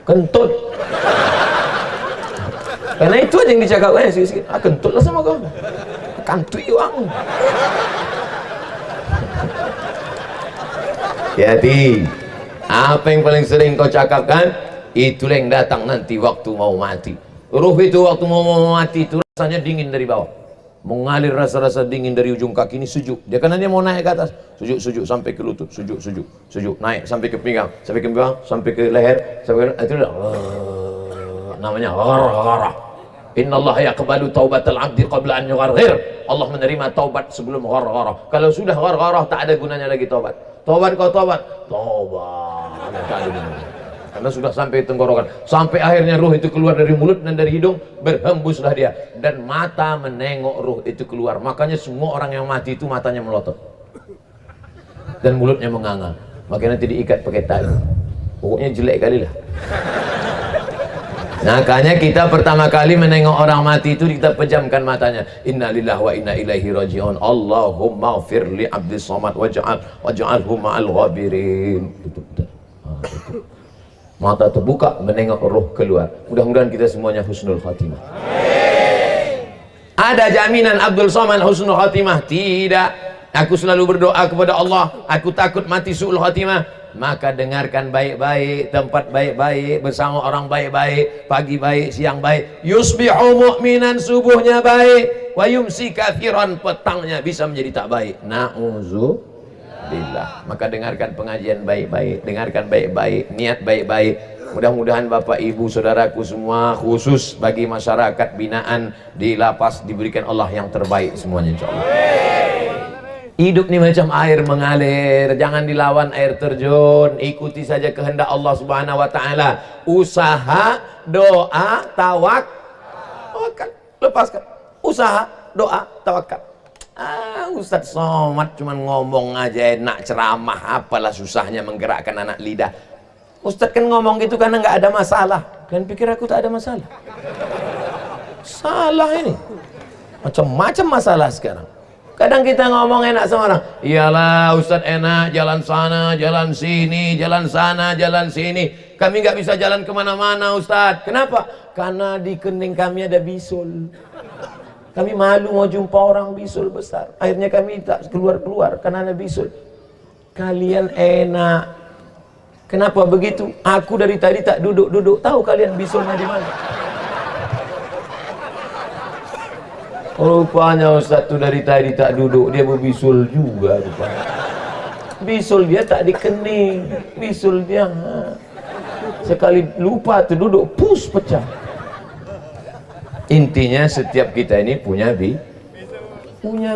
kentut. Karena itu aja yang dicakapkan sikit-sikit. Kentut lah sama kau, kantui uang. Hati-hati. Apa yang paling sering kau cakapkan, itulah yang datang nanti waktu mau mati. Ruh itu waktu mau mati itu rasanya dingin dari bawah, mengalir rasa-rasa dingin dari ujung kaki ini, sejuk. Dia karena dia mau naik ke atas, sejuk sampai ke lutut, sejuk, naik sampai ke pinggang, sampai ke leher, sampai ke, itu namanya gharghara. Innallaha yaqbalu taubatal 'abdi qabla an yugharghir. Allah menerima taubat sebelum gharghara. Kalau sudah gharghara tak ada gunanya lagi taubat. Taubat, karena sudah sampai tenggorokan, sampai akhirnya ruh itu keluar dari mulut dan dari hidung, berhembuslah dia, dan mata menengok ruh itu keluar. Makanya semua orang yang mati itu matanya melotot dan mulutnya menganga, makanya nanti diikat pakai tali. Pokoknya jelek kali lah. Makanya kita pertama kali menengok orang mati itu kita pejamkan matanya. Innalillahi wa inna ilaihi raji'un. Allahumma ighfir li 'abdis samad waj'alhu ma'al ghabirin. Tutup. Mata terbuka menengok ruh keluar. Mudah-mudahan kita semuanya husnul khatimah. Ada jaminan Abdul Somad husnul khatimah? Tidak. Aku selalu berdoa kepada Allah, aku takut mati su'ul khatimah. Maka dengarkan baik-baik, tempat baik-baik, bersama orang baik-baik, pagi baik, siang baik. Yusbihu mu'minan, subuhnya baik, wa yumsi kafiran, petangnya bisa menjadi tak baik. Na'udzubillah. Maka dengarkan pengajian baik-baik, dengarkan baik-baik, niat baik-baik. Mudah-mudahan Bapak Ibu Saudaraku semua, khusus bagi masyarakat binaan di lapas, diberikan Allah yang terbaik semuanya insyaallah. Hidup ini macam air mengalir, jangan dilawan air terjun, ikuti saja kehendak Allah Subhanahu wa taala. Usaha, doa, tawakal. Lepaskan. Usaha, doa, tawakal. Ustaz Somad cuman ngomong aja enak, ceramah, apalah susahnya menggerakkan anak lidah. Ustaz kan ngomong gitu karena nggak ada masalah. Kalian pikir aku tak ada masalah? Salah ini. Macam-macam masalah sekarang. Kadang kita ngomong enak sama orang, iyalah Ustadz enak, jalan sana, jalan sini, jalan sana, jalan sini. Kami nggak bisa jalan kemana-mana Ustadz. Kenapa? Karena di kening kami ada bisul. Kami malu mau jumpa orang bisul besar. Akhirnya kami tak keluar-keluar karena ada bisul. Kalian enak. Kenapa begitu? Aku dari tadi tak duduk-duduk. Tahu kalian bisulnya di mana? Rupanya Ustaz tuh dari tadi tak duduk, dia berbisul juga rupanya. Bisul dia tak di kening, bisul dia sekali lupa tuh duduk, pus pecah. Intinya setiap kita ini punya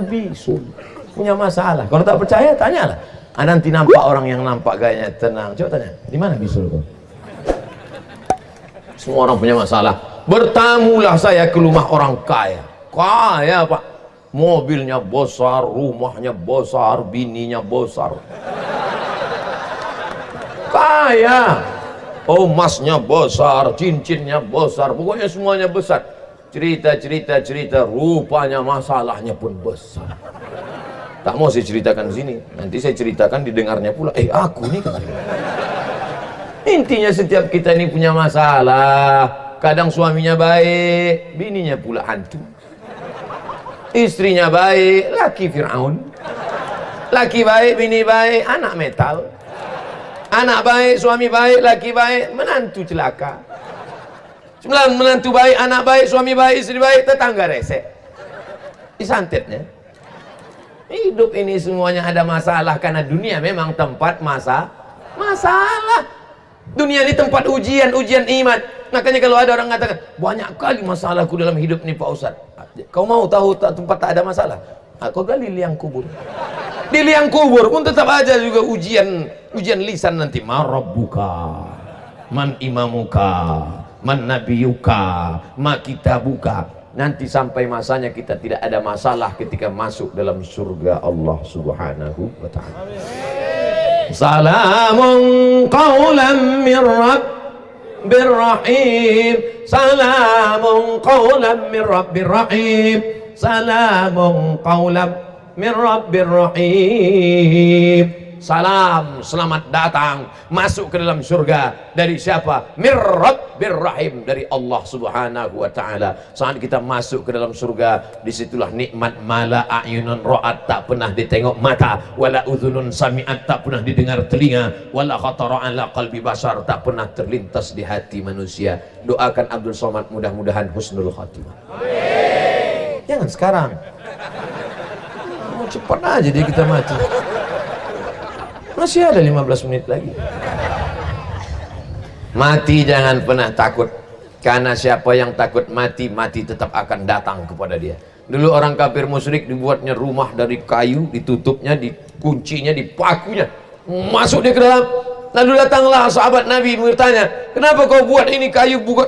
bisul, punya masalah. Kalau tak percaya tanyalah. Nanti nampak orang yang nampak gayanya tenang, coba tanya, di mana bisul kau? Semua orang punya masalah. Bertamulah saya ke rumah orang kaya. Kaya Pak, mobilnya besar, rumahnya besar, bininya besar. Kaya, emasnya besar, cincinnya besar, pokoknya semuanya besar. Cerita, rupanya masalahnya pun besar. Tak mau saya ceritakan di sini, nanti saya ceritakan didengarnya pula. Aku nih kan. Intinya setiap kita ini punya masalah. Kadang suaminya baik, bininya pula hantu. Istrinya baik, laki Fir'aun. Laki baik, bini baik, anak metal. Anak baik, suami baik, laki baik, menantu celaka. Menantu baik, anak baik, suami baik, istri baik, tetangga resek. Disantetnya. Hidup ini semuanya ada masalah karena dunia memang tempat masalah. Dunia ini tempat ujian iman. Makanya kalau ada orang mengatakan banyak kali masalahku dalam hidup ini Pak Ustaz. Kau mau tahu tempat tak ada masalah? Kau gali liang kubur. Di liang kubur pun tetap aja juga ujian lisan nanti. Marabbuka, man imamuka, man nabiyuka, ma kitabuka. Nanti sampai masanya kita tidak ada masalah ketika masuk dalam surga Allah Subhanahu wa ta'ala. salamun qawlan min rabbir rahim, salamun qawlan min rabbir rahim, salamun qawlan min rabbir rahim. Salam, selamat datang, masuk ke dalam surga dari siapa? Mir Rabbir Rahim, dari Allah Subhanahu wa taala. Saat kita masuk ke dalam surga, disitulah nikmat mala a'yunun ra'at, tak pernah ditengok mata, wala udhunun sami'at, tak pernah didengar telinga, wala khatara ala qalbi bashar, tak pernah terlintas di hati manusia. Doakan Abdul Somad mudah-mudahan husnul khatimah. Jangan sekarang. Mau cepat aja dia kita mati. Masih ada 15 menit lagi. Mati jangan pernah takut, karena siapa yang takut mati, mati tetap akan datang kepada dia. Dulu orang kafir musyrik dibuatnya rumah dari kayu, ditutupnya, dikuncinya, dipakunya, masuk dia ke dalam. Lalu datanglah sahabat Nabi bertanya, kenapa kau buat ini kayu buat?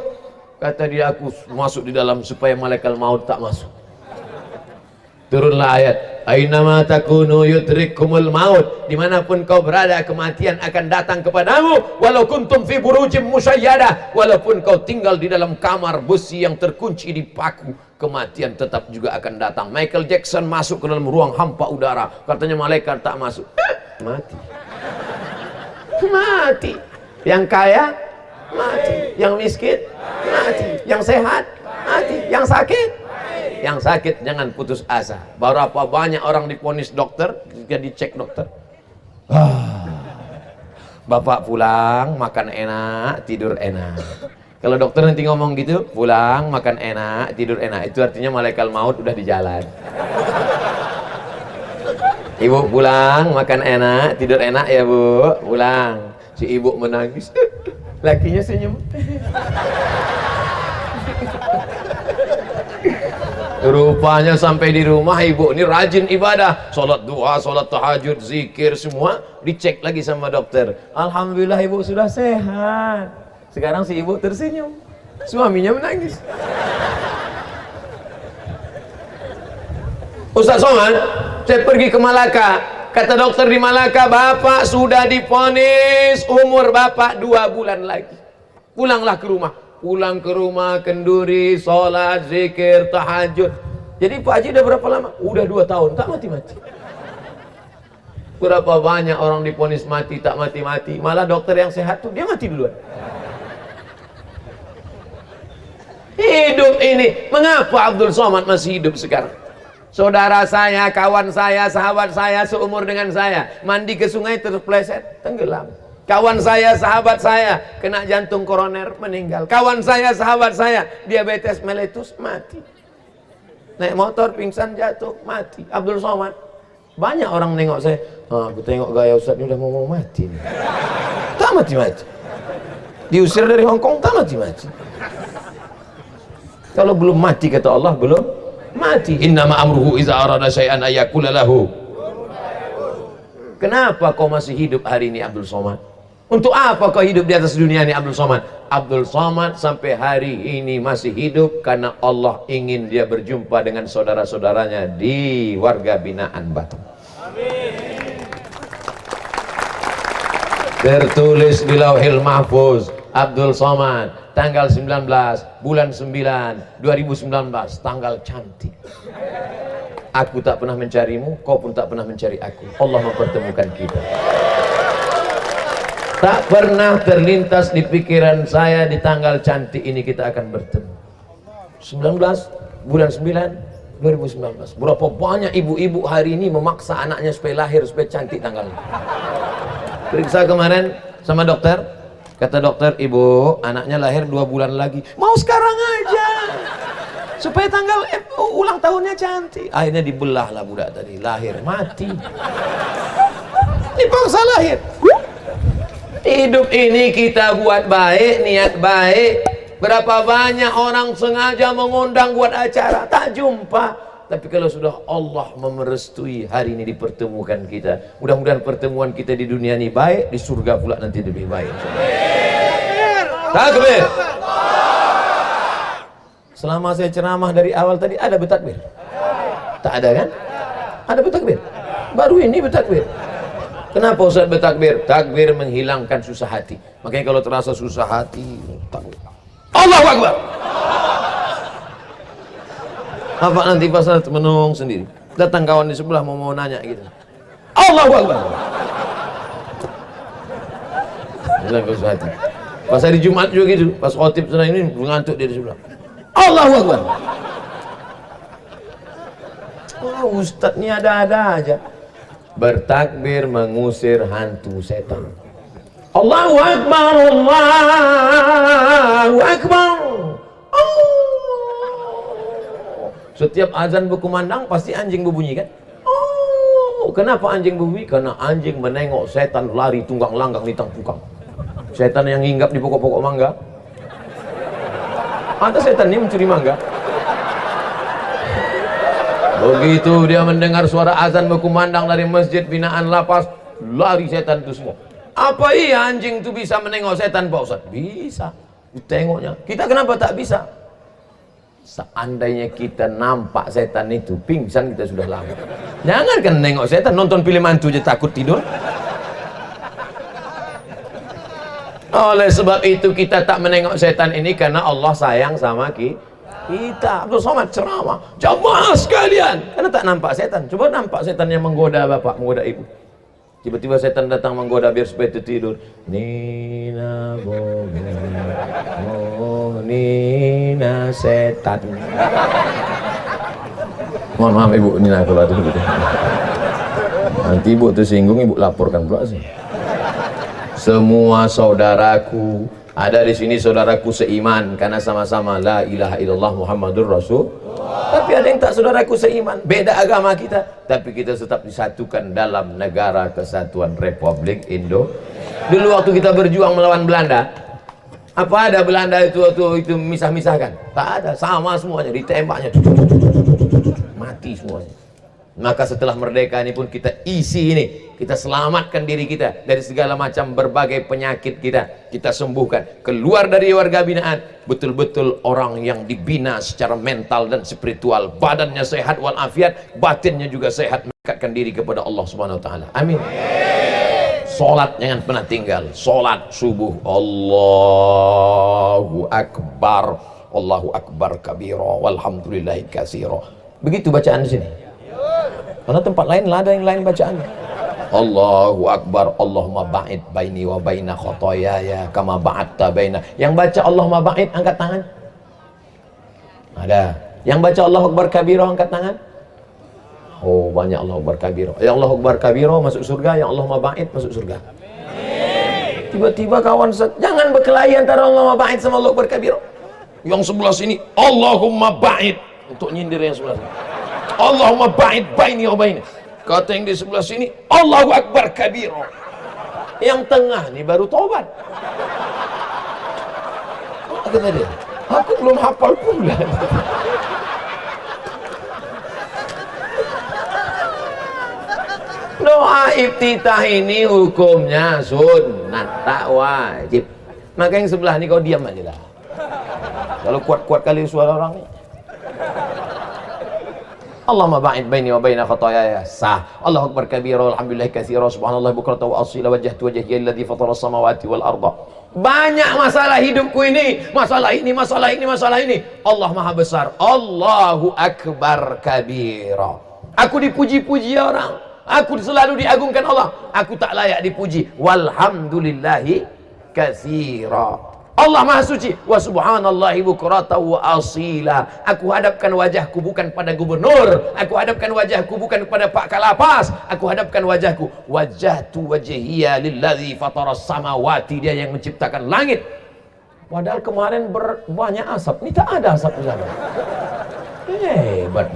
Kata dia, aku masuk di dalam supaya malaikat maut tak masuk. Turunlah ayat, ainama takunu yudrikkumul maut, dimanapun kau berada kematian akan datang kepadamu, walau kuntum fi burujim musyayyada, walaupun kau tinggal di dalam kamar besi yang terkunci dipaku, kematian tetap juga akan datang. Michael Jackson masuk ke dalam ruang hampa udara, katanya malaikat tak masuk, mati. Mati. Yang kaya mati, yang miskin mati, yang sehat mati, yang sakit. Yang sakit jangan putus asa. Berapa banyak orang diponis dokter, ketika dicek dokter, bapak pulang makan enak, tidur enak. Kalau dokter nanti ngomong gitu, pulang makan enak, tidur enak, itu artinya malaikat maut udah di jalan. Ibu pulang makan enak, tidur enak ya bu, pulang. Si ibu menangis, lakinya senyum. Rupanya sampai di rumah ibu ini rajin ibadah, sholat duha, sholat tahajud, zikir, semua dicek lagi sama dokter. Alhamdulillah ibu sudah sehat. Sekarang si ibu tersenyum, suaminya menangis. Ustaz Somad, saya pergi ke Malaka, kata dokter di Malaka, bapak sudah diponis umur bapak 2 bulan lagi. Pulanglah ke rumah. Pulang ke rumah, kenduri, sholat, zikir, tahajud. Jadi Pak Haji udah berapa lama? Udah 2 tahun, tak mati-mati. Berapa banyak orang diponis mati, tak mati-mati. Malah dokter yang sehat tuh, dia mati duluan. Hidup ini, mengapa Abdul Somad masih hidup sekarang? Saudara saya, kawan saya, sahabat saya, seumur dengan saya, mandi ke sungai terpleset, tenggelam. Kawan saya, sahabat saya, kena jantung koroner, meninggal. Kawan saya, sahabat saya, diabetes meletus, mati. Naik motor, pingsan, jatuh, mati. Abdul Somad. Banyak orang nengok saya, aku tengok gaya Ustaz ini udah mau mati nih. Tak mati-mati. Diusir dari Hongkong, tak mati-mati. Kalau belum mati, kata Allah, belum mati. Innama amruhu iza arada syai'an ayyakula lahu. Kenapa kau masih hidup hari ini Abdul Somad? Untuk apa kau hidup di atas dunia ini Abdul Somad? Abdul Somad sampai hari ini masih hidup karena Allah ingin dia berjumpa dengan saudara-saudaranya di warga binaan Batam. Amin. Tertulis di Lauhil Mahfuz, Abdul Somad tanggal 19 bulan 9 2019, tanggal cantik. Aku tak pernah mencarimu, kau pun tak pernah mencari aku. Allah mempertemukan kita. Tak pernah terlintas di pikiran saya di tanggal cantik ini kita akan bertemu. 19 bulan 9 2019. Berapa banyak ibu-ibu hari ini memaksa anaknya supaya lahir, supaya cantik tanggalnya. Periksa kemarin sama dokter, kata dokter, ibu anaknya lahir 2 bulan lagi. Mau sekarang aja, supaya tanggal ulang tahunnya cantik. Akhirnya dibelah lah budak tadi, lahir mati, dipaksa lahir. Hidup ini kita buat baik, niat baik. Berapa banyak orang sengaja mengundang buat acara, tak jumpa. Tapi kalau sudah Allah memerestui hari ini dipertemukan kita, mudah-mudahan pertemuan kita di dunia ini baik, di surga pula nanti lebih baik. Takbir. Selama saya ceramah dari awal tadi ada bertakbir? Tak ada kan? Ada bertakbir? Baru ini bertakbir. Kenapa Ustaz bertakbir? Takbir menghilangkan susah hati. Makanya kalau terasa susah hati, takbir. Allahu Akbar. Apa nanti pas menung sendiri, datang kawan di sebelah mau nanya gitu, Allahu Akbar. Hilang susah hati. Pas hari Jumat juga gitu, pas khotib sana ini ngantuk dia di sebelah, Allahu Akbar. Oh, Ustaz ini ada-ada aja. Bertakbir mengusir hantu setan. Allahu Akbar, Allahu Akbar. Oh. Setiap azan berkumandang pasti anjing berbunyi kan? Oh, kenapa anjing berbunyi? Karena anjing menengok setan lari tunggang langgang di tangpukang. Setan yang hinggap di pokok-pokok mangga. Ada setan ini mencuri mangga. Begitu dia mendengar suara azan berkumandang dari masjid binaan lapas, lari setan itu semua. Apa iya anjing itu bisa menengok setan Pak Ustaz? Bisa, ditengoknya. Kita kenapa tak bisa? Seandainya kita nampak setan itu, pingsan kita sudah lama. Jangan kan nengok setan, nonton film hantu aja takut tidur. Oleh sebab itu kita tak menengok setan ini karena Allah sayang sama kita. Abdul Somad ceramah, jamaah sekalian, karena tak nampak setan. Coba nampak setan yang menggoda bapak, menggoda ibu. Tiba-tiba setan datang menggoda biar supaya tidur. Nina bobo, oh Nina setan. Mohon maaf ibu Nina kalau ada begitu. Nanti ibu tersinggung, ibu laporkan pula sih. Semua saudaraku ada di sini, saudaraku seiman karena sama-sama la ilaha illallah Muhammadur Rasul. Tapi ada yang tak saudaraku seiman, beda agama kita, tapi kita tetap disatukan dalam negara kesatuan Republik Indo. Dulu waktu kita berjuang melawan Belanda, apa ada Belanda itu misah-misahkan? Tak ada, sama semuanya, ditembaknya mati semuanya. Maka setelah merdeka ini pun kita isi ini, kita selamatkan diri kita dari segala macam berbagai penyakit kita sembuhkan, keluar dari warga binaan, betul-betul orang yang dibina secara mental dan spiritual, badannya sehat walafiat, batinnya juga sehat, mendekatkan diri kepada Allah Subhanahu wa taala. Amin. Salat jangan pernah tinggal, salat subuh, Allahu Akbar, Allahu Akbar kabira, walhamdulillahi katsira. Begitu bacaan di sini. Karena tempat lain ada yang lain bacaannya. Allahu Akbar, Allahumma ba'id baini wa baina khotoyaya kama ba'adta baina. Yang baca Allahumma ba'id angkat tangan. Ada. Yang baca Allahu Akbar kabira angkat tangan. Oh, banyak Allahu Akbar kabira. Yang Allahu Akbar kabira masuk surga, yang Allahumma ba'id masuk surga. Tiba-tiba kawan jangan berkelahi antara Allahumma ba'id sama Allahu Akbar kabira. Yang sebelah sini Allahumma ba'id untuk nyindir yang sebelah sini. Allahumma ba'id baini wa baina. Kata yang di sebelah sini Allahu Akbar kabira. Yang tengah nih baru tobat. Kata dia, aku belum hafal pula. Doa iftitah ini hukumnya sunnat, tak wajib. Maka yang sebelah ini kau diam aja lah. Kalau kuat-kuat kali suara orang ini. Allahumma ba'id baini wa baina khotoyaya sah. Allahu Akbar kabira, alhamdulillah katsira, subhanallah bukratan wa asila, wajjahtu wajhiya alladzi fatara as-samawati wal arda. Banyak masalah hidupku ini, masalah ini, masalah ini, masalah ini. Allah Maha besar. Allahu Akbar kabira. Aku dipuji-puji orang, aku selalu diagungkan Allah, aku tak layak dipuji. Walhamdulillahi katsira. Allah Maha Suci. Wa subhanallahi bukratan wa asila. Aku hadapkan wajahku bukan pada gubernur, aku hadapkan wajahku bukan kepada Pak Kalapas, aku hadapkan wajahku, wajjahtu wajhiya lilladzi fataras samawati, dia yang menciptakan langit. Padahal kemarin banyak asap, ini tak ada asap di sana. Hebat.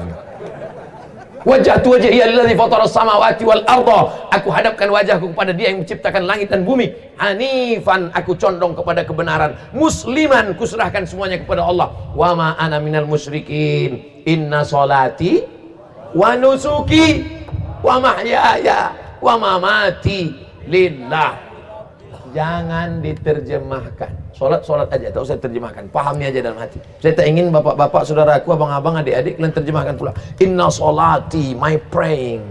Wajjahtu wajhiya lilladzi fataras samawati wal arda. Aku hadapkan wajahku kepada dia yang menciptakan langit dan bumi. Hanifan, aku condong kepada kebenaran. Musliman, kuserahkan semuanya kepada Allah. Wa ma ana minal musyrikin. Inna salati wa nusuki wa mahyaya wa mamati lillah. Jangan diterjemahkan. Solat aja, tak usah terjemahkan, pahami aja dalam hati. Saya tak ingin bapak-bapak, saudaraku, abang-abang, adik-adik kalian terjemahkan pula. Inna solati, my praying.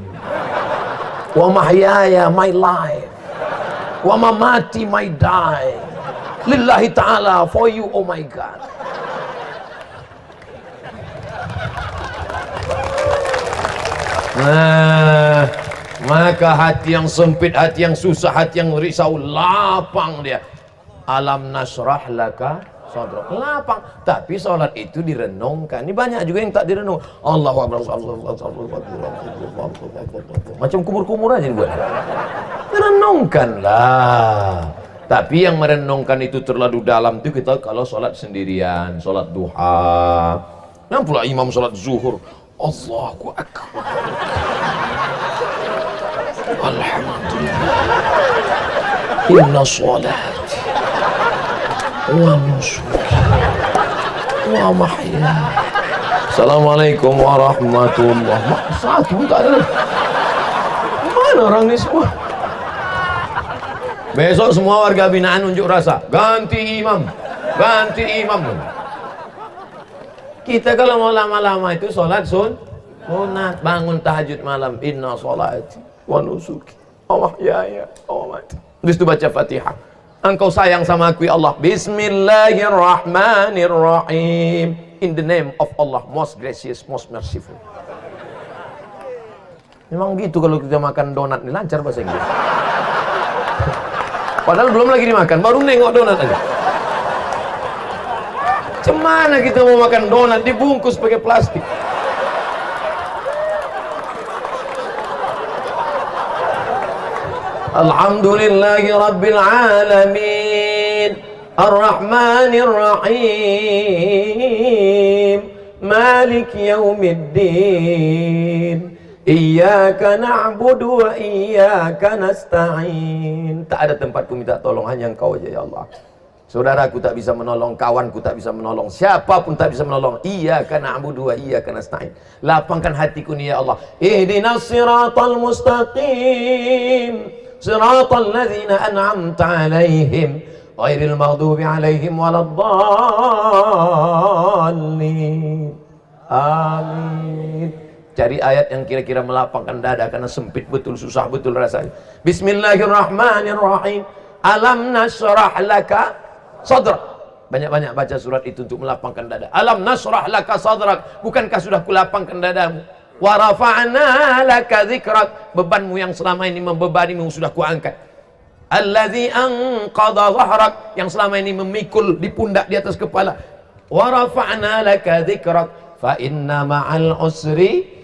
wa mahyaya, my life, wa mamati, my die, lillahi ta'ala, for you, oh my God. Nah, maka hati yang sempit, hati yang susah, hati yang risau, lapang dia. Alam nasrah laka sadrak, lapang. Tapi sholat itu direnungkan. Ini banyak juga yang tak direnung. Allahu Akbar, macam kumur-kumur aja dibuat. Merenungkanlah. Tapi yang merenungkan itu terlalu dalam itu kita kalau sholat sendirian, sholat duha. Yang pula imam sholat zuhur, Allahu Akbar, alhamdulillah, inna sholati wa nusuki wa mahyaya, assalamualaikum warahmatullahi wabarakatuh. Satu tak ada. Mana orang ini semua? Besok semua warga binaan unjuk rasa, ganti imam, ganti imam. Kita kalau mau lama-lama itu sholat sunat, bangun tahajud malam, inna sholati wa nusuki wa mahyaya wa mamati. Terus itu baca Fatihah. Engkau sayang sama aku ya Allah, Bismillahirrahmanirrahim, in the name of Allah, most gracious, most merciful. Memang gitu kalau kita makan donat nih, lancar bahasa Inggris. Padahal belum lagi dimakan, baru nengok donat aja. Cemana kita mau makan donat dibungkus pakai plastik? Alhamdulillahi Rabbil Alamin, Ar-Rahmanir Rahim, Malik Yaumiddin, Iyyaka na'budu wa iyyaka nasta'in. Tak ada tempatku minta tolong, hanya Engkau aja ya Allah. Saudaraku tak bisa menolong, kawanku tak bisa menolong, siapapun tak bisa menolong. Iyyaka na'budu wa iyyaka nasta'in. Lapangkan hatiku nih ya Allah. Ihdinas siratal mustaqim, siratal ladzina an'amta 'alaihim, ghairil maghdubi 'alaihim waladdallin. Amin. Cari ayat yang kira-kira melapangkan dada, karena sempit betul, susah betul rasanya. Bismillahirrahmanirrahim. Alam nasrah laka sadrak. Banyak-banyak baca surat itu untuk melapangkan dada. Alam nasrah laka sadrak, bukankah sudah kulapangkan dadamu? Wa rafa'na laka dzikrak, bebanmu yang selama ini membebanimu sudah kuangkat. Allazi anqadha dhahrak, yang selama ini memikul di pundak, di atas kepala. Wa rafa'na laka dzikrak, fa inna ma'al usri,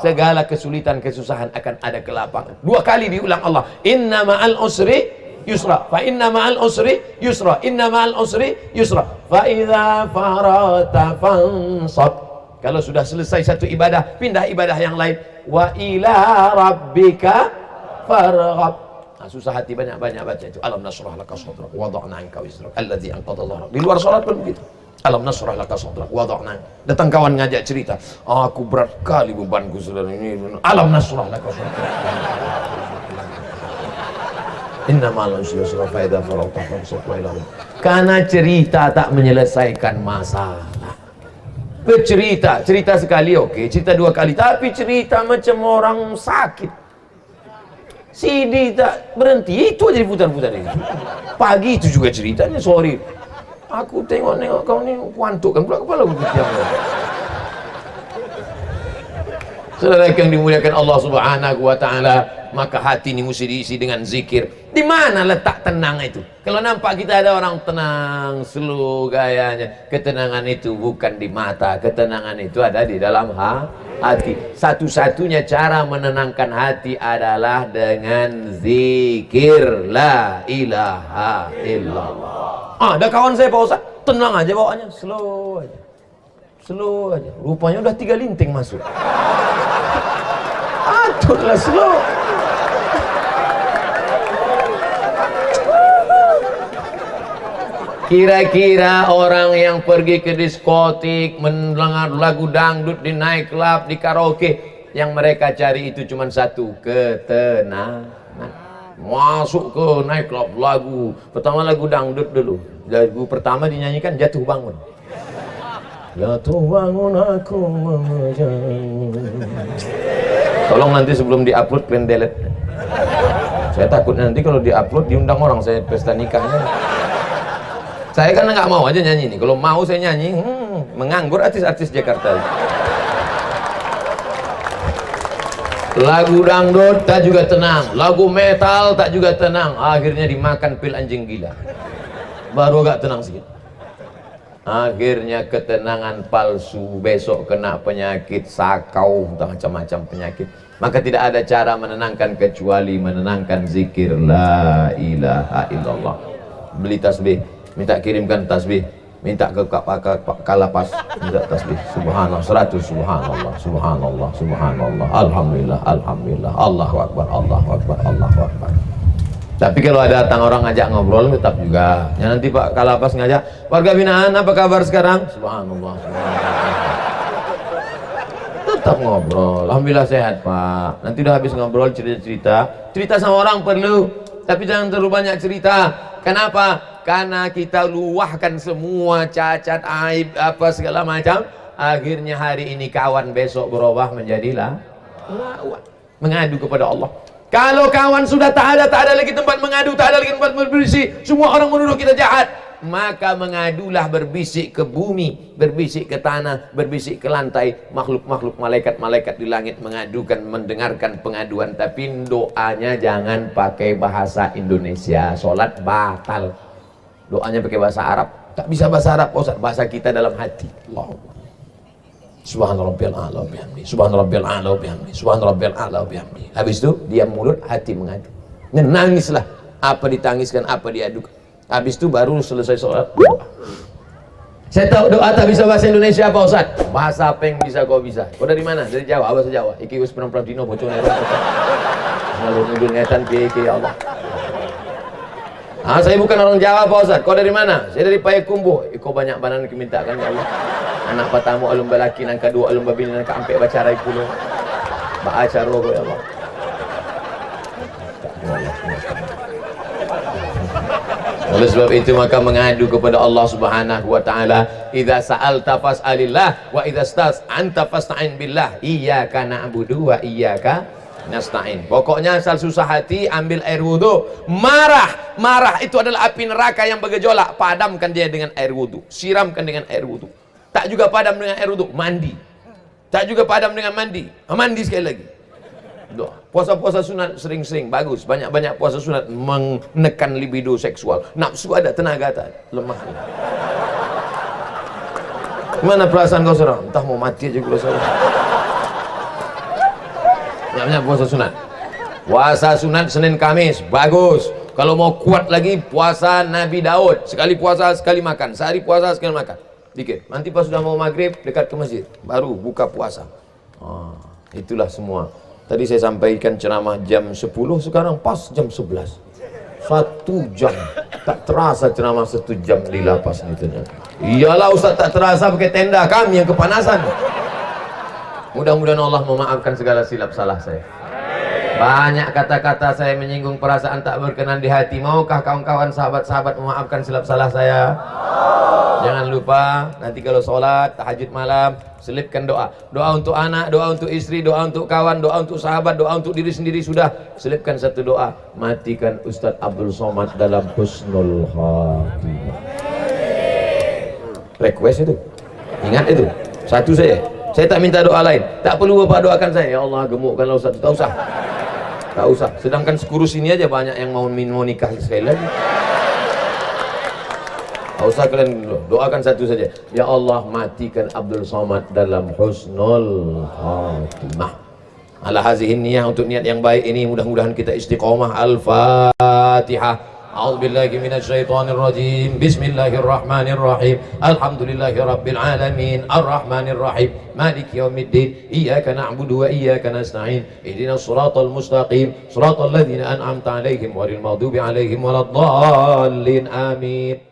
segala kesulitan, kesusahan akan ada kelapangan. Dua kali diulang Allah, inna ma'al usri yusra, fa inna ma'al usri yusra, inna ma'al usri yusra, fa idza farata fansab. Kalau sudah selesai satu ibadah, pindah ibadah yang lain. Wa ila rabbika farghab. Nah, susah hati banyak-banyak baca itu. Alam nasrah laka sadrak wa wada'na 'anka wizrak alladzi anqadha dhahrak. Di luar salat pun begitu. Alam nasrah laka sadrak wa wada'na. Datang kawan ngajak cerita, aku berat kali bebanku saudara ini. Alam nasrah laka sadrak. Innamal usri yusra fa idza faragta fansab wa ila rabbik. Karena cerita tak menyelesaikan masalah. Bercerita, cerita sekali oke, cerita dua kali, tapi cerita macam orang sakit. CD tak berhenti, itu aja diputar-putar itu. Pagi itu juga ceritanya, sorry. Aku tengok-nengok kau ni kuantuk kan pula kepala aku diam. Saudara yang dimuliakan Allah Subhanahu wa taala, maka hati ini mesti diisi dengan zikir. Di mana letak tenang itu? Kalau nampak kita ada orang tenang, slow gayanya, ketenangan itu bukan di mata, ketenangan itu ada di dalam hati. Satu-satunya cara menenangkan hati adalah dengan zikir la ilaha illallah. Ada kawan saya Pak Ustaz, tenang aja bawaannya, slow aja. Slow aja. Rupanya udah 3 linting masuk. Aturlah slow. Kira-kira orang yang pergi ke diskotik, mendengar lagu dangdut di night club, di karaoke, yang mereka cari itu cuma satu, ketenangan. Masuk ke night club, lagu pertama lagu dangdut dulu. Lagu pertama dinyanyikan Jatuh Bangun. Jatuh bangun aku memejam. Tolong nanti sebelum diupload kalian delete. Saya takut nanti kalau diupload diundang orang saya pesta nikahnya. Saya kan nggak mau aja nyanyi nih. Kalau mau saya nyanyi, menganggur artis-artis Jakarta. Lagu dangdut tak juga tenang, lagu metal tak juga tenang. Akhirnya dimakan pil anjing gila. Baru agak tenang sedikit. Akhirnya ketenangan palsu, besok kena penyakit sakau, macam-macam penyakit. Maka tidak ada cara menenangkan kecuali menenangkan zikir la ilaha illallah. Beli tasbih, minta kirimkan tasbih, minta ke Kalapas, minta tasbih. Subhanallah 100, subhanallah, subhanallah, subhanallah, alhamdulillah, alhamdulillah, Allahu akbar, Allahu akbar, Allahu akbar. Tapi kalau ada datang orang ngajak ngobrol tetap juga. Ya nanti Pak Kalapas ngajak, warga binaan apa kabar sekarang? Subhanallah, subhanallah. Tetap ngobrol, alhamdulillah sehat Pak. Nanti udah habis ngobrol cerita sama orang perlu, tapi jangan terlalu banyak cerita. Kenapa? Karena kita luahkan semua cacat, aib, apa segala macam. Akhirnya hari ini kawan, besok berubah menjadilah lawan, mengadu kepada Allah. Kalau kawan sudah tak ada lagi tempat mengadu, tak ada lagi tempat berbisik, semua orang menuduh kita jahat, maka mengadulah, berbisik ke bumi, berbisik ke tanah, berbisik ke lantai. Makhluk-makhluk, malaikat-malaikat di langit mengadukan, mendengarkan pengaduan. Tapi doanya jangan pakai bahasa Indonesia, sholat batal. Doanya pakai bahasa Arab. Tak bisa bahasa Arab, Ustaz, bahasa kita dalam hati. Allah. Subhanarabbiyal a'la bihamdi, subhanarabbiyal a'la bihamdi, subhanarabbiyal a'la bihamdi. Habis itu diam mulut, hati mengadu. Menangislah, apa ditangiskan, apa diadukan. Habis itu baru selesai sholat doa. Saya tahu doa tak bisa bahasa Indonesia apa Ustaz? Bahasa apa yang bisa kau bisa? Kau dari mana? Dari Jawa, bahasa Jawa. Iki wis perang dino bocor nero. Ngalur ngidul ngetan piye iki ya Allah. Saya bukan orang Jawa Pak Ustaz. Kau dari mana? Saya dari Payakumbuh. Kau banyak banan kemintakan ya Allah. Anak patamu alum balaki nang kedua alum babini nang kaampe bacarai pulo. Ba acara go ya Allah. Oleh sebab itu maka mengadu kepada Allah Subhanahu wa taala. Idza sa'alta fas'alillah wa idza sta'anta fasta'in billah. Iyyaka na'budu wa iyyaka nasta'in. Pokoknya asal susah hati ambil air wudu. Marah itu adalah api neraka yang bergejolak. Padamkan dia dengan air wudu. Siramkan dengan air wudu. Tak juga padam dengan air wudu, mandi. Tak juga padam dengan mandi. Mandi sekali lagi. Doa. Puasa-puasa sunat sering-sering bagus. Banyak-banyak puasa sunat menekan libido seksual. Nafsu ada, tenaga tak ada. Lemah. Gimana perasaan kau sekarang? Entah mau mati aja kalau sekarang. Banyak puasa sunat. Puasa sunat Senin Kamis bagus. Kalau mau kuat lagi puasa Nabi Daud. Sekali puasa sekali makan. Sehari puasa sekali makan. Dikit. Nanti pas sudah mau maghrib dekat ke masjid baru buka puasa. Itulah semua. Tadi saya sampaikan ceramah jam 10, sekarang pas jam 11. 1 jam. Tak terasa ceramah 1 jam di lapas itu. Iyalah Ustaz, tak terasa pakai tenda, kami yang kepanasan. Mudah-mudahan Allah memaafkan segala silap salah saya. Banyak kata-kata saya menyinggung perasaan tak berkenan di hati. Maukah kawan-kawan, sahabat-sahabat memaafkan silap salah saya? Jangan lupa nanti kalau sholat tahajud malam selipkan doa. Doa untuk anak, doa untuk istri, doa untuk kawan, doa untuk sahabat, doa untuk diri sendiri. Sudah selipkan satu doa. Matikan Ustadz Abdul Somad dalam husnul khatimah. Request itu. Ingat itu. Satu saja. Saya tak minta doa lain. Tak perlu Bapak doakan saya. Ya Allah gemukkanlah Ustadz. Tak usah. Tak usah. Sedangkan sekurus ini aja banyak yang mau nikah sekali lagi. Tak usah kalian doakan satu saja. Ya Allah matikan Abdul Somad dalam husnul khatimah. Ala hazihin niyah, untuk niat yang baik ini mudah-mudahan kita istiqomah. Al-Fatihah. A'udzubillahi minasyaitonir rajim. Bismillahirrahmanirrahim. Alhamdulillahi rabbil alamin. Arrahmanir rahim. Maliki yaumiddin. Iyyaka na'budu wa iyyaka nasta'in. Ihdinas siratal mustaqim. Siratal ladzina an'amta 'alaihim ghairil maghdubi 'alaihim waladdallin. Amin.